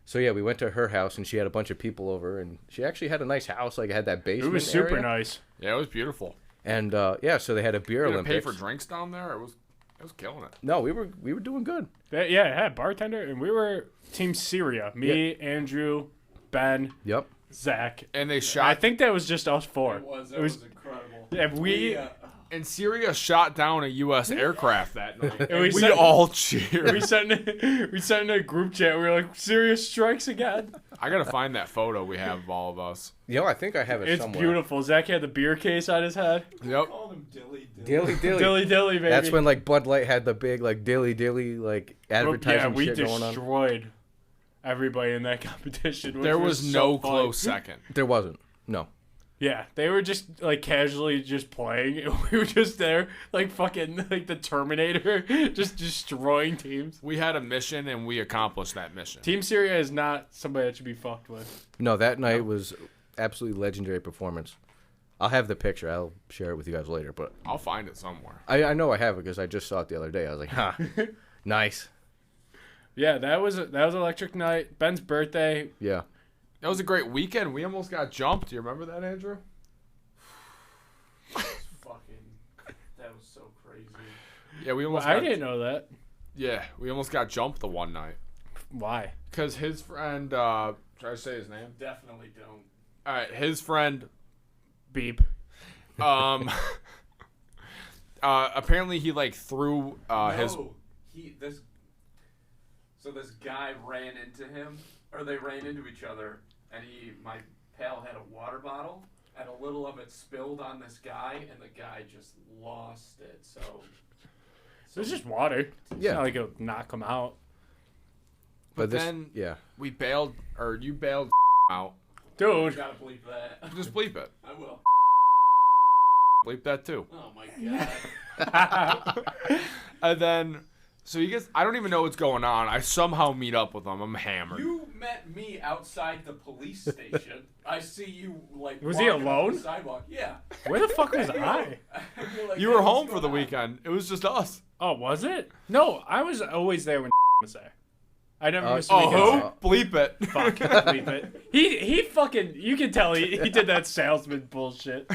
[SPEAKER 3] So yeah, we went to her house and she had a bunch of people over, and she actually had a nice house. Like it had that
[SPEAKER 1] It
[SPEAKER 3] basement.
[SPEAKER 1] was super
[SPEAKER 3] area.
[SPEAKER 1] nice.
[SPEAKER 2] Yeah, it was beautiful.
[SPEAKER 3] And yeah, so they had a beer
[SPEAKER 2] We didn't pay
[SPEAKER 3] Olympics.
[SPEAKER 2] for drinks down there. It was killing it.
[SPEAKER 3] No, we were doing good.
[SPEAKER 1] Yeah, it had a bartender, and we were Team Syria. Me, Andrew, Ben,
[SPEAKER 3] Yep.
[SPEAKER 1] Zach.
[SPEAKER 2] And they
[SPEAKER 1] I
[SPEAKER 2] shot.
[SPEAKER 1] think that was just us four.
[SPEAKER 4] It was incredible.
[SPEAKER 1] And we
[SPEAKER 2] And Syria shot down a U.S. aircraft that night.
[SPEAKER 1] And we
[SPEAKER 2] we
[SPEAKER 1] said-
[SPEAKER 2] all cheered.
[SPEAKER 1] we sent in a group chat. We were like, "Syria strikes again."
[SPEAKER 2] I gotta find that photo we have of all of us.
[SPEAKER 3] You know, I think I have it
[SPEAKER 1] It's
[SPEAKER 3] somewhere.
[SPEAKER 1] beautiful. Zach had the beer case on his head.
[SPEAKER 2] Yep.
[SPEAKER 4] Called him Dilly.
[SPEAKER 3] Dilly dilly.
[SPEAKER 1] Dilly dilly, baby.
[SPEAKER 3] That's when like Bud Light had the big like dilly dilly like advertising
[SPEAKER 1] Yeah, we
[SPEAKER 3] shit going on.
[SPEAKER 1] destroyed everybody in that competition. Which
[SPEAKER 2] There was
[SPEAKER 1] so
[SPEAKER 2] no
[SPEAKER 1] fun.
[SPEAKER 2] close second.
[SPEAKER 3] There wasn't. No.
[SPEAKER 1] Yeah, they were just like casually just playing, and we were just there like fucking like the Terminator, just destroying teams.
[SPEAKER 2] We had a mission and we accomplished that mission.
[SPEAKER 1] Team Syria is not somebody that should be fucked with.
[SPEAKER 3] No, that night was absolutely legendary performance. I'll have the picture. I'll share it with you guys later, but
[SPEAKER 2] I'll find it somewhere.
[SPEAKER 3] I know I have it because I just saw it the other day. I was like, huh, nice.
[SPEAKER 1] Yeah, that was electric night. Ben's birthday.
[SPEAKER 3] Yeah.
[SPEAKER 2] That was a great weekend. We almost got jumped. Do you remember that, Andrew?
[SPEAKER 1] That was so crazy.
[SPEAKER 2] Yeah, we almost.
[SPEAKER 1] I didn't know that.
[SPEAKER 2] Yeah, we almost got jumped the one night.
[SPEAKER 1] Why?
[SPEAKER 2] Because his friend, try to say his name.
[SPEAKER 1] Definitely don't.
[SPEAKER 2] All right, his friend,
[SPEAKER 1] Beep.
[SPEAKER 2] apparently he like threw his.
[SPEAKER 4] So this guy ran into him, or they ran into each other, and my pal had a water bottle, and a little of it spilled on this guy, and the guy just lost it. So
[SPEAKER 1] It was just water. It's
[SPEAKER 3] Yeah.
[SPEAKER 1] not like it'll knock him out.
[SPEAKER 2] But
[SPEAKER 3] this,
[SPEAKER 2] then
[SPEAKER 3] yeah.
[SPEAKER 2] we bailed, or you bailed out.
[SPEAKER 4] you
[SPEAKER 1] Dude.
[SPEAKER 4] gotta bleep that.
[SPEAKER 2] Just bleep it.
[SPEAKER 4] I will.
[SPEAKER 2] Bleep that too.
[SPEAKER 4] Oh my god.
[SPEAKER 2] And then, so he gets. I don't even know what's going on. I somehow meet up with him. I'm hammered.
[SPEAKER 4] You met me outside the police station. I see you like.
[SPEAKER 1] Was he
[SPEAKER 4] walking up
[SPEAKER 1] alone?
[SPEAKER 4] the sidewalk. Yeah.
[SPEAKER 1] Where the fuck was I?
[SPEAKER 4] You're like,
[SPEAKER 2] You
[SPEAKER 4] "Hey,
[SPEAKER 2] were
[SPEAKER 4] what's
[SPEAKER 2] home for
[SPEAKER 4] going
[SPEAKER 2] the
[SPEAKER 4] on?"
[SPEAKER 2] weekend. It was just us.
[SPEAKER 1] Oh, was it? No, I was always there when was there. I never missed a
[SPEAKER 2] Oh,
[SPEAKER 1] weekend.
[SPEAKER 2] who? Bleep it.
[SPEAKER 1] Fuck, bleep it. He fucking, you can tell he did that salesman bullshit.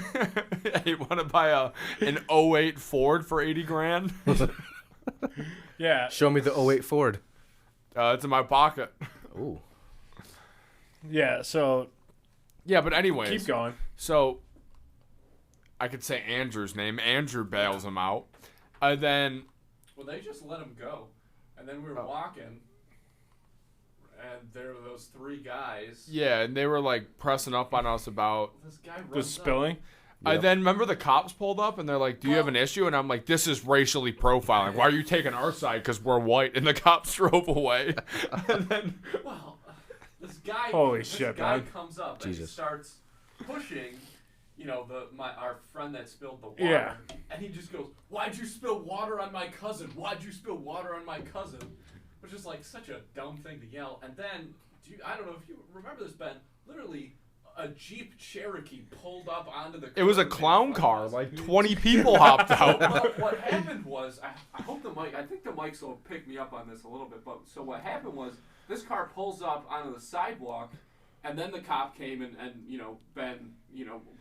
[SPEAKER 2] You want to buy an '08 Ford for $80,000?
[SPEAKER 1] Yeah.
[SPEAKER 3] Show me the '08 Ford.
[SPEAKER 2] It's in my pocket.
[SPEAKER 3] Ooh.
[SPEAKER 1] Yeah, so
[SPEAKER 2] Yeah, but anyways.
[SPEAKER 1] keep going.
[SPEAKER 2] So, I could say Andrew's name. Andrew bails him out. And then,
[SPEAKER 4] Well, they just let him go, and then we were walking, and there were those three guys.
[SPEAKER 2] yeah, and they were like pressing up on us about.
[SPEAKER 4] This guy runs
[SPEAKER 1] The spilling.
[SPEAKER 3] Yep.
[SPEAKER 2] And then remember the cops pulled up and they're like, "Do you have an issue?" And I'm like, "This is racially profiling. Why are you taking our side? Because we're white." And the cops drove away. And then,
[SPEAKER 4] Well, this guy.
[SPEAKER 1] Holy
[SPEAKER 4] this
[SPEAKER 1] shit,
[SPEAKER 4] guy
[SPEAKER 1] man.
[SPEAKER 4] comes up and he
[SPEAKER 3] Jesus.
[SPEAKER 4] starts pushing. You know, our friend that spilled the water.
[SPEAKER 1] Yeah.
[SPEAKER 4] And he just goes, "Why'd you spill water on my cousin? Why'd you spill water on my cousin?" Which is like such a dumb thing to yell. And then, I don't know if you remember this, Ben. Literally, a Jeep Cherokee pulled up onto the.
[SPEAKER 2] it was a
[SPEAKER 4] curb in
[SPEAKER 2] clown
[SPEAKER 4] front of
[SPEAKER 2] car.
[SPEAKER 4] us.
[SPEAKER 2] Like 20 people hopped out.
[SPEAKER 4] Well, what happened was, I hope the mic. I think the mics will pick me up on this a little bit. But so what happened was, this car pulls up onto the sidewalk, and then the cop came and Ben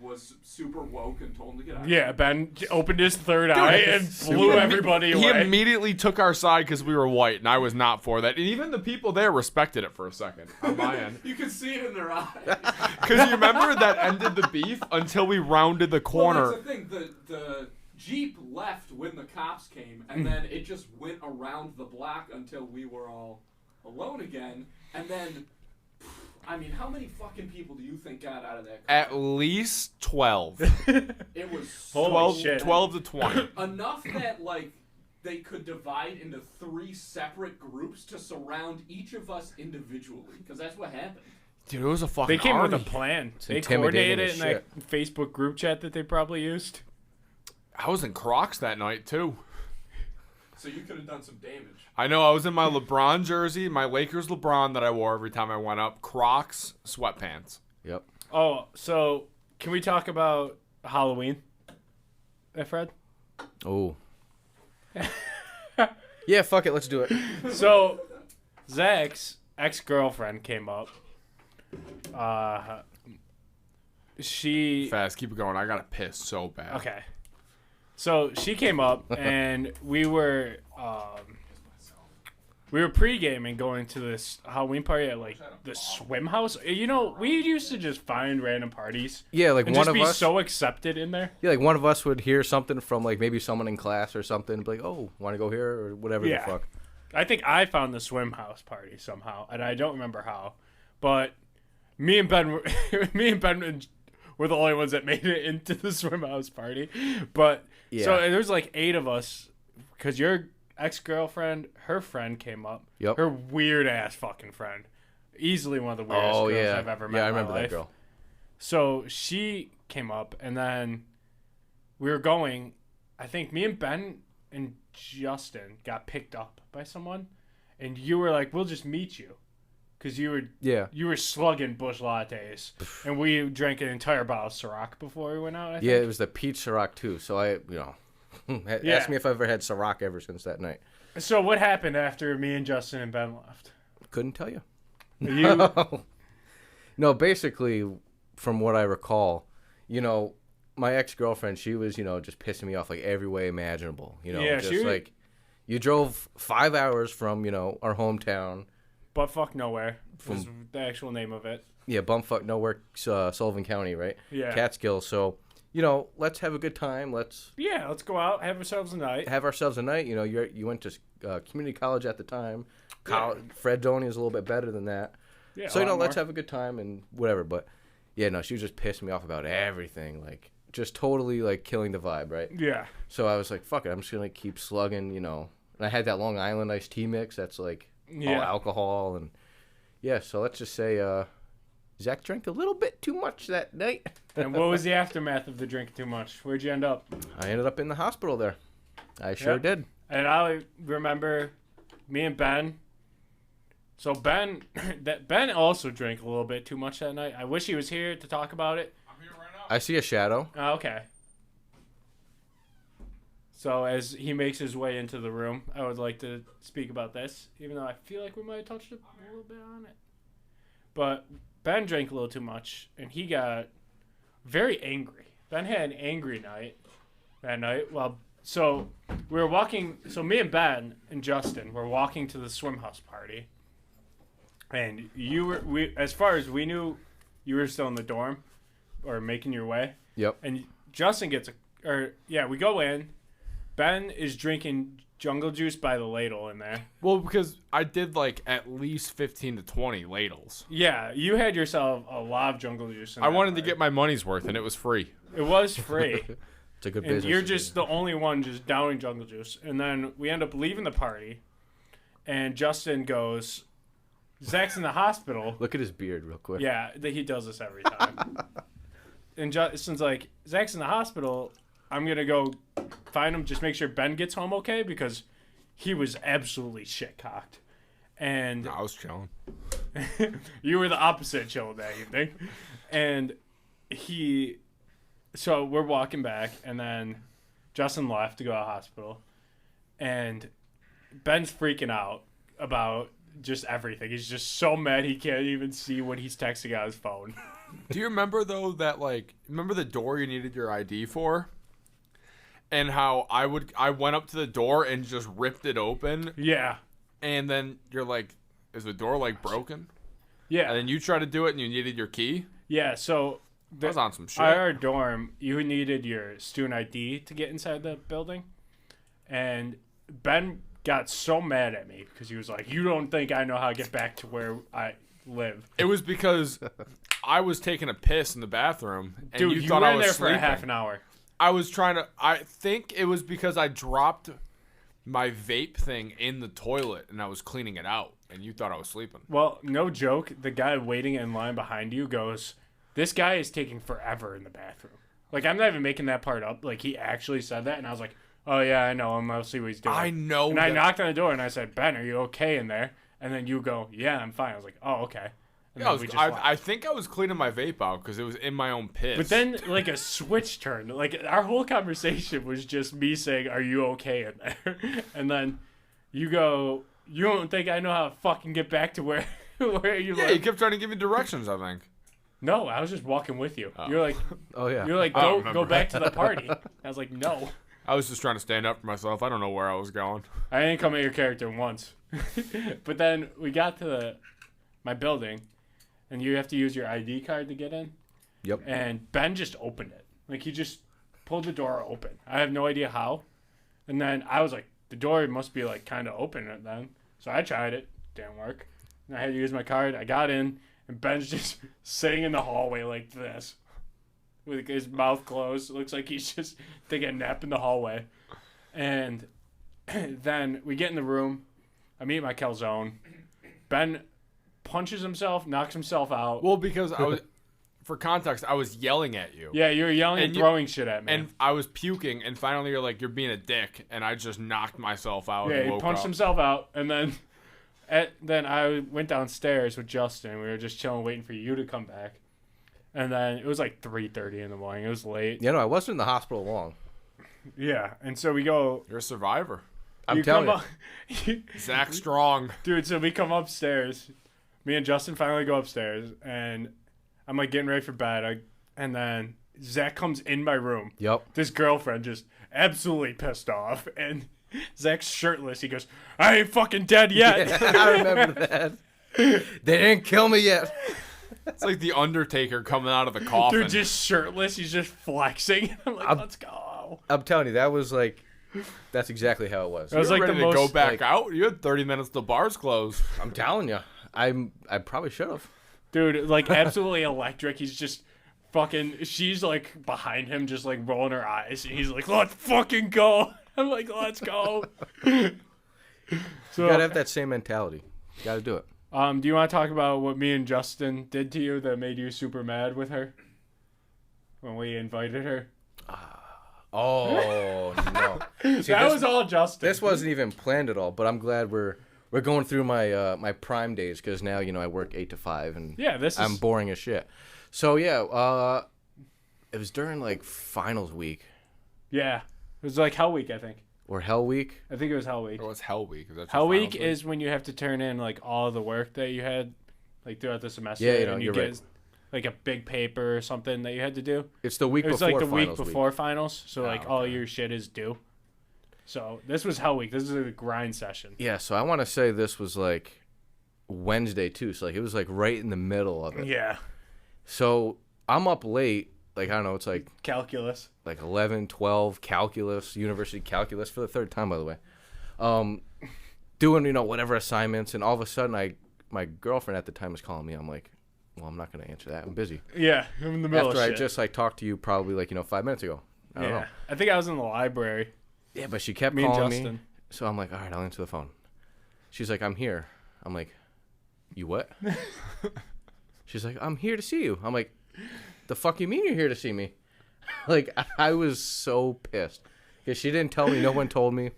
[SPEAKER 4] was super woke and told him to get out.
[SPEAKER 1] Yeah, Ben opened his third eye and blew everybody
[SPEAKER 2] He
[SPEAKER 1] away.
[SPEAKER 2] immediately took our side because we were white, and I was not for that. And even the people there respected it for a second on my end.
[SPEAKER 4] You could see it in their eyes.
[SPEAKER 2] Because you remember that ended the beef until we rounded the corner.
[SPEAKER 4] Well, that's the thing. The Jeep left when the cops came, and then it just went around the block until we were all alone again. And then, I mean, how many fucking people do you think got out of that car?
[SPEAKER 2] At least 12.
[SPEAKER 4] It was
[SPEAKER 1] Holy
[SPEAKER 2] 12,
[SPEAKER 1] shit.
[SPEAKER 2] 12 to 20.
[SPEAKER 4] enough that, like, they could divide into 3 separate groups to surround each of us individually, because that's what happened.
[SPEAKER 2] Dude, it was a fucking
[SPEAKER 1] They came
[SPEAKER 2] army.
[SPEAKER 1] with a plan. They
[SPEAKER 3] intimidating
[SPEAKER 1] coordinated it
[SPEAKER 3] as
[SPEAKER 1] in that Facebook group chat that they probably used.
[SPEAKER 2] I was in Crocs that night, too.
[SPEAKER 4] So you could have done some damage.
[SPEAKER 2] I know, I was in my LeBron jersey, my Lakers LeBron that I wore every time I went up, Crocs, sweatpants.
[SPEAKER 3] Yep.
[SPEAKER 1] Oh, so can we talk about Halloween? Fred?
[SPEAKER 3] Oh. Yeah, fuck it. Let's do it.
[SPEAKER 1] So Zach's ex-girlfriend came up. She
[SPEAKER 2] Fast, keep it going. I got to piss so bad.
[SPEAKER 1] okay. So she came up and we were pre-gaming going to this Halloween party at like the swim house. You know, we used to just find random parties.
[SPEAKER 3] Yeah, like
[SPEAKER 1] And
[SPEAKER 3] one
[SPEAKER 1] just
[SPEAKER 3] of
[SPEAKER 1] be
[SPEAKER 3] us.
[SPEAKER 1] so accepted in there.
[SPEAKER 3] Yeah, like one of us would hear something from like maybe someone in class or something, and be like, "Oh, want to go here?" or whatever
[SPEAKER 1] Yeah.
[SPEAKER 3] the fuck.
[SPEAKER 1] I think I found the swim house party somehow, and I don't remember how. But me and Ben were the only ones that made it into the swim house party. But so
[SPEAKER 3] Yeah.
[SPEAKER 1] there's like 8 of us, because your ex-girlfriend, her friend came up.
[SPEAKER 3] Yep.
[SPEAKER 1] Her weird ass fucking friend, easily one of the weirdest
[SPEAKER 3] Oh
[SPEAKER 1] girls
[SPEAKER 3] yeah.
[SPEAKER 1] I've ever met.
[SPEAKER 3] Yeah, I
[SPEAKER 1] in my
[SPEAKER 3] remember that
[SPEAKER 1] life.
[SPEAKER 3] girl.
[SPEAKER 1] So she came up, and then we were going. I think me and Ben and Justin got picked up by someone, and you were like, "We'll just meet you," because you were slugging Busch lattes, and we drank an entire bottle of Ciroc before we went out. I think.
[SPEAKER 3] Yeah, it was the peach Ciroc too. So asked me if I've ever had Ciroc ever since that night.
[SPEAKER 1] So what happened after me and Justin and Ben left?
[SPEAKER 3] Couldn't tell you.
[SPEAKER 1] You
[SPEAKER 3] No, basically, from what I recall, my ex-girlfriend, she was, just pissing me off like every way imaginable.
[SPEAKER 1] Yeah,
[SPEAKER 3] just like you drove 5 hours from, our hometown.
[SPEAKER 1] Buttfuck Nowhere was the actual name of it.
[SPEAKER 3] Yeah, Bumfuck Nowhere, Sullivan County, right?
[SPEAKER 1] Yeah.
[SPEAKER 3] Catskill. So, let's have a good time. Let's
[SPEAKER 1] go out, have ourselves a night.
[SPEAKER 3] You went to community college at the time. Fred Doney is a little bit better than that.
[SPEAKER 1] Yeah,
[SPEAKER 3] so, let's have a good time and whatever. But, yeah, no, she was just pissing me off about everything. Like, just totally, like, killing the vibe, right?
[SPEAKER 1] Yeah.
[SPEAKER 3] So I was like, fuck it. I'm just going to keep slugging, And I had that Long Island iced tea mix. That's, like, all alcohol. And, yeah, so let's just say Zach drank a little bit too much that night.
[SPEAKER 1] And what was the aftermath of the drinking too much? Where'd you end up?
[SPEAKER 3] I ended up in the hospital there. I sure did.
[SPEAKER 1] And I remember me and Ben. So Ben also drank a little bit too much that night. I wish he was here to talk about it.
[SPEAKER 2] I'm here right now.
[SPEAKER 3] I see a shadow.
[SPEAKER 1] Oh, okay. So as he makes his way into the room, I would like to speak about this, even though I feel like we might have touched a little bit on it. But Ben drank a little too much, and he got very angry. Ben had an angry night that night. Well, so we were walking. So me and Ben and Justin were walking to the swim house party, and as far as we knew, you were still in the dorm, or making your way.
[SPEAKER 3] Yep.
[SPEAKER 1] And Justin we go in. Ben is drinking jungle juice by the ladle in there.
[SPEAKER 2] Well, because I did like at least 15 to 20 ladles.
[SPEAKER 1] Yeah, you had yourself a lot of jungle juice.
[SPEAKER 2] I wanted to get my money's worth, and it was free.
[SPEAKER 1] It was free.
[SPEAKER 3] It's a good
[SPEAKER 1] and
[SPEAKER 3] business.
[SPEAKER 1] you're just the only one just downing jungle juice. And then we end up leaving the party, and Justin goes, Zach's in the hospital.
[SPEAKER 3] Look at his beard real quick.
[SPEAKER 1] Yeah, he does this every time. And Justin's like, Zach's in the hospital. I'm going to go find him, just make sure Ben gets home okay, because he was absolutely shit-cocked. And
[SPEAKER 2] I was chilling.
[SPEAKER 1] you were the opposite chill that evening. And so we're walking back, and then Justin left to go to the hospital. And Ben's freaking out about just everything. He's just so mad he can't even see what he's texting on his phone.
[SPEAKER 2] Do you remember, though, that, remember the door you needed your ID for? And how I went up to the door and just ripped it open.
[SPEAKER 1] Yeah.
[SPEAKER 2] And then you're like, is the door, broken?
[SPEAKER 1] Yeah.
[SPEAKER 2] And then you tried to do it and you needed your key?
[SPEAKER 1] Yeah, so
[SPEAKER 2] I was on some shit.
[SPEAKER 1] Our dorm, you needed your student ID to get inside the building. And Ben got so mad at me because he was like, you don't think I know how to get back to where I live.
[SPEAKER 2] It was because I was taking a piss in the bathroom. And
[SPEAKER 1] Dude,
[SPEAKER 2] you thought
[SPEAKER 1] were
[SPEAKER 2] I
[SPEAKER 1] in
[SPEAKER 2] was
[SPEAKER 1] there
[SPEAKER 2] sleeping.
[SPEAKER 1] for a half an hour.
[SPEAKER 2] I think it was because I dropped my vape thing in the toilet and I was cleaning it out and you thought I was sleeping.
[SPEAKER 1] Well, no joke. The guy waiting in line behind you goes, this guy is taking forever in the bathroom. I'm not even making that part up. He actually said that. And I was like, oh, yeah, I know him. I'll see what he's doing.
[SPEAKER 2] I know.
[SPEAKER 1] And I knocked on the door and I said, Ben, are you okay in there? And then you go, yeah, I'm fine. I was like, oh, okay.
[SPEAKER 2] Yeah, I think I was cleaning my vape out because it was in my own piss.
[SPEAKER 1] But then, a switch turned. Our whole conversation was just me saying, are you okay in there? And then you go, you don't think I know how to fucking get back to where you live?
[SPEAKER 2] Yeah, you kept trying to give me directions, I think.
[SPEAKER 1] No, I was just walking with you. Oh. You're like,
[SPEAKER 3] oh, yeah.
[SPEAKER 1] You're like, go back to the party. I was like, no.
[SPEAKER 2] I was just trying to stand up for myself. I don't know where I was going.
[SPEAKER 1] I didn't come at your character once. But then we got to my building. And you have to use your ID card to get in.
[SPEAKER 3] Yep.
[SPEAKER 1] And Ben just opened it. He just pulled the door open. I have no idea how. And then I was like, the door must be kind of open then. So I tried it. Didn't work. And I had to use my card. I got in. And Ben's just sitting in the hallway like this. With his mouth closed. It looks like he's just taking a nap in the hallway. And then we get in the room. I meet my calzone. Ben punches himself, knocks himself out.
[SPEAKER 2] Well, because for context, I was yelling at you.
[SPEAKER 1] Yeah, you were yelling and throwing shit at me.
[SPEAKER 2] And I was puking, and finally you're like, you're being a dick, and I just knocked myself out.
[SPEAKER 1] Yeah,
[SPEAKER 2] and
[SPEAKER 1] he
[SPEAKER 2] woke
[SPEAKER 1] punched
[SPEAKER 2] up.
[SPEAKER 1] himself out, and then I went downstairs with Justin. We were just chilling, waiting for you to come back. And then it was like 3:30 in the morning. It was late.
[SPEAKER 3] You know, I wasn't in the hospital long.
[SPEAKER 1] Yeah, and so we go.
[SPEAKER 2] You're a survivor.
[SPEAKER 3] I'm telling
[SPEAKER 1] you.
[SPEAKER 2] Zach Strong.
[SPEAKER 1] Dude, so we come upstairs. Me and Justin finally go upstairs, and I'm like getting ready for bed. And then Zach comes in my room.
[SPEAKER 3] Yep.
[SPEAKER 1] This girlfriend just absolutely pissed off. And Zach's shirtless. He goes, I ain't fucking dead yet.
[SPEAKER 3] Yeah, I remember that. They didn't kill me yet.
[SPEAKER 2] It's like the Undertaker coming out of the coffin.
[SPEAKER 1] Dude, just shirtless. He's just flexing. I'm like, let's go.
[SPEAKER 3] I'm telling you, that was like, that's exactly how it was.
[SPEAKER 1] That was
[SPEAKER 2] You were
[SPEAKER 1] like
[SPEAKER 2] ready
[SPEAKER 1] the
[SPEAKER 2] to go
[SPEAKER 1] most,
[SPEAKER 2] back
[SPEAKER 3] like-
[SPEAKER 2] out. You had 30 minutes till bars closed.
[SPEAKER 3] I'm telling you, I probably should have.
[SPEAKER 1] Dude, like absolutely electric. He's just fucking, she's like behind him, just like rolling her eyes. And he's like, let's fucking go. I'm like, let's go. So,
[SPEAKER 3] You gotta have that same mentality. You gotta do it.
[SPEAKER 1] do you want to talk about what me and Justin did to you that made you super mad with her when we invited her?
[SPEAKER 3] Oh no! See,
[SPEAKER 1] That was all Justin.
[SPEAKER 3] This wasn't even planned at all. But I'm glad we're going through my my prime days because now I work 8 to 5 and
[SPEAKER 1] Yeah, this is.
[SPEAKER 3] I'm boring as shit. So yeah, it was during like finals week
[SPEAKER 1] Yeah, it was like Hell Week, I think.
[SPEAKER 3] or Hell Week.
[SPEAKER 1] I think it was Hell Week.
[SPEAKER 2] Or was Hell Week? Is that
[SPEAKER 1] Hell
[SPEAKER 2] your
[SPEAKER 1] Week
[SPEAKER 2] finals
[SPEAKER 1] is when you have to turn in like all the work that you had like throughout the semester.
[SPEAKER 3] Yeah,
[SPEAKER 1] and you
[SPEAKER 3] you're
[SPEAKER 1] get
[SPEAKER 3] right.
[SPEAKER 1] like a big paper or something that you had to do.
[SPEAKER 3] It's the week
[SPEAKER 1] It was
[SPEAKER 3] before
[SPEAKER 1] like the
[SPEAKER 3] finals
[SPEAKER 1] week before finals, so like all
[SPEAKER 2] okay.
[SPEAKER 1] your shit is due. So this was Hell Week. This is a grind session.
[SPEAKER 3] Yeah, so I want to say this was like Wednesday too. So like it was like right in the middle of it.
[SPEAKER 1] Yeah,
[SPEAKER 3] So I'm up late. Like I don't know, it's like
[SPEAKER 1] calculus.
[SPEAKER 3] 11, 12, calculus, university calculus for the third time, by the way. Doing, whatever assignments, and all of a sudden, my girlfriend at the time was calling me. I'm like, well, I'm not going to answer that. I'm busy.
[SPEAKER 1] Yeah, I'm in the middle
[SPEAKER 3] After
[SPEAKER 1] of
[SPEAKER 3] I
[SPEAKER 1] shit.
[SPEAKER 3] just, talked to you probably, 5 minutes ago. I don't know.
[SPEAKER 1] I think I was in the library.
[SPEAKER 3] Yeah, but she kept
[SPEAKER 1] Me and
[SPEAKER 3] calling
[SPEAKER 1] Justin.
[SPEAKER 3] me. So I'm like, all right, I'll answer the phone. She's like, I'm here. I'm like, you what? She's like, I'm here to see you. I'm like, the fuck you mean you're here to see me? Like, I was so pissed. Because she didn't tell me. No one told me.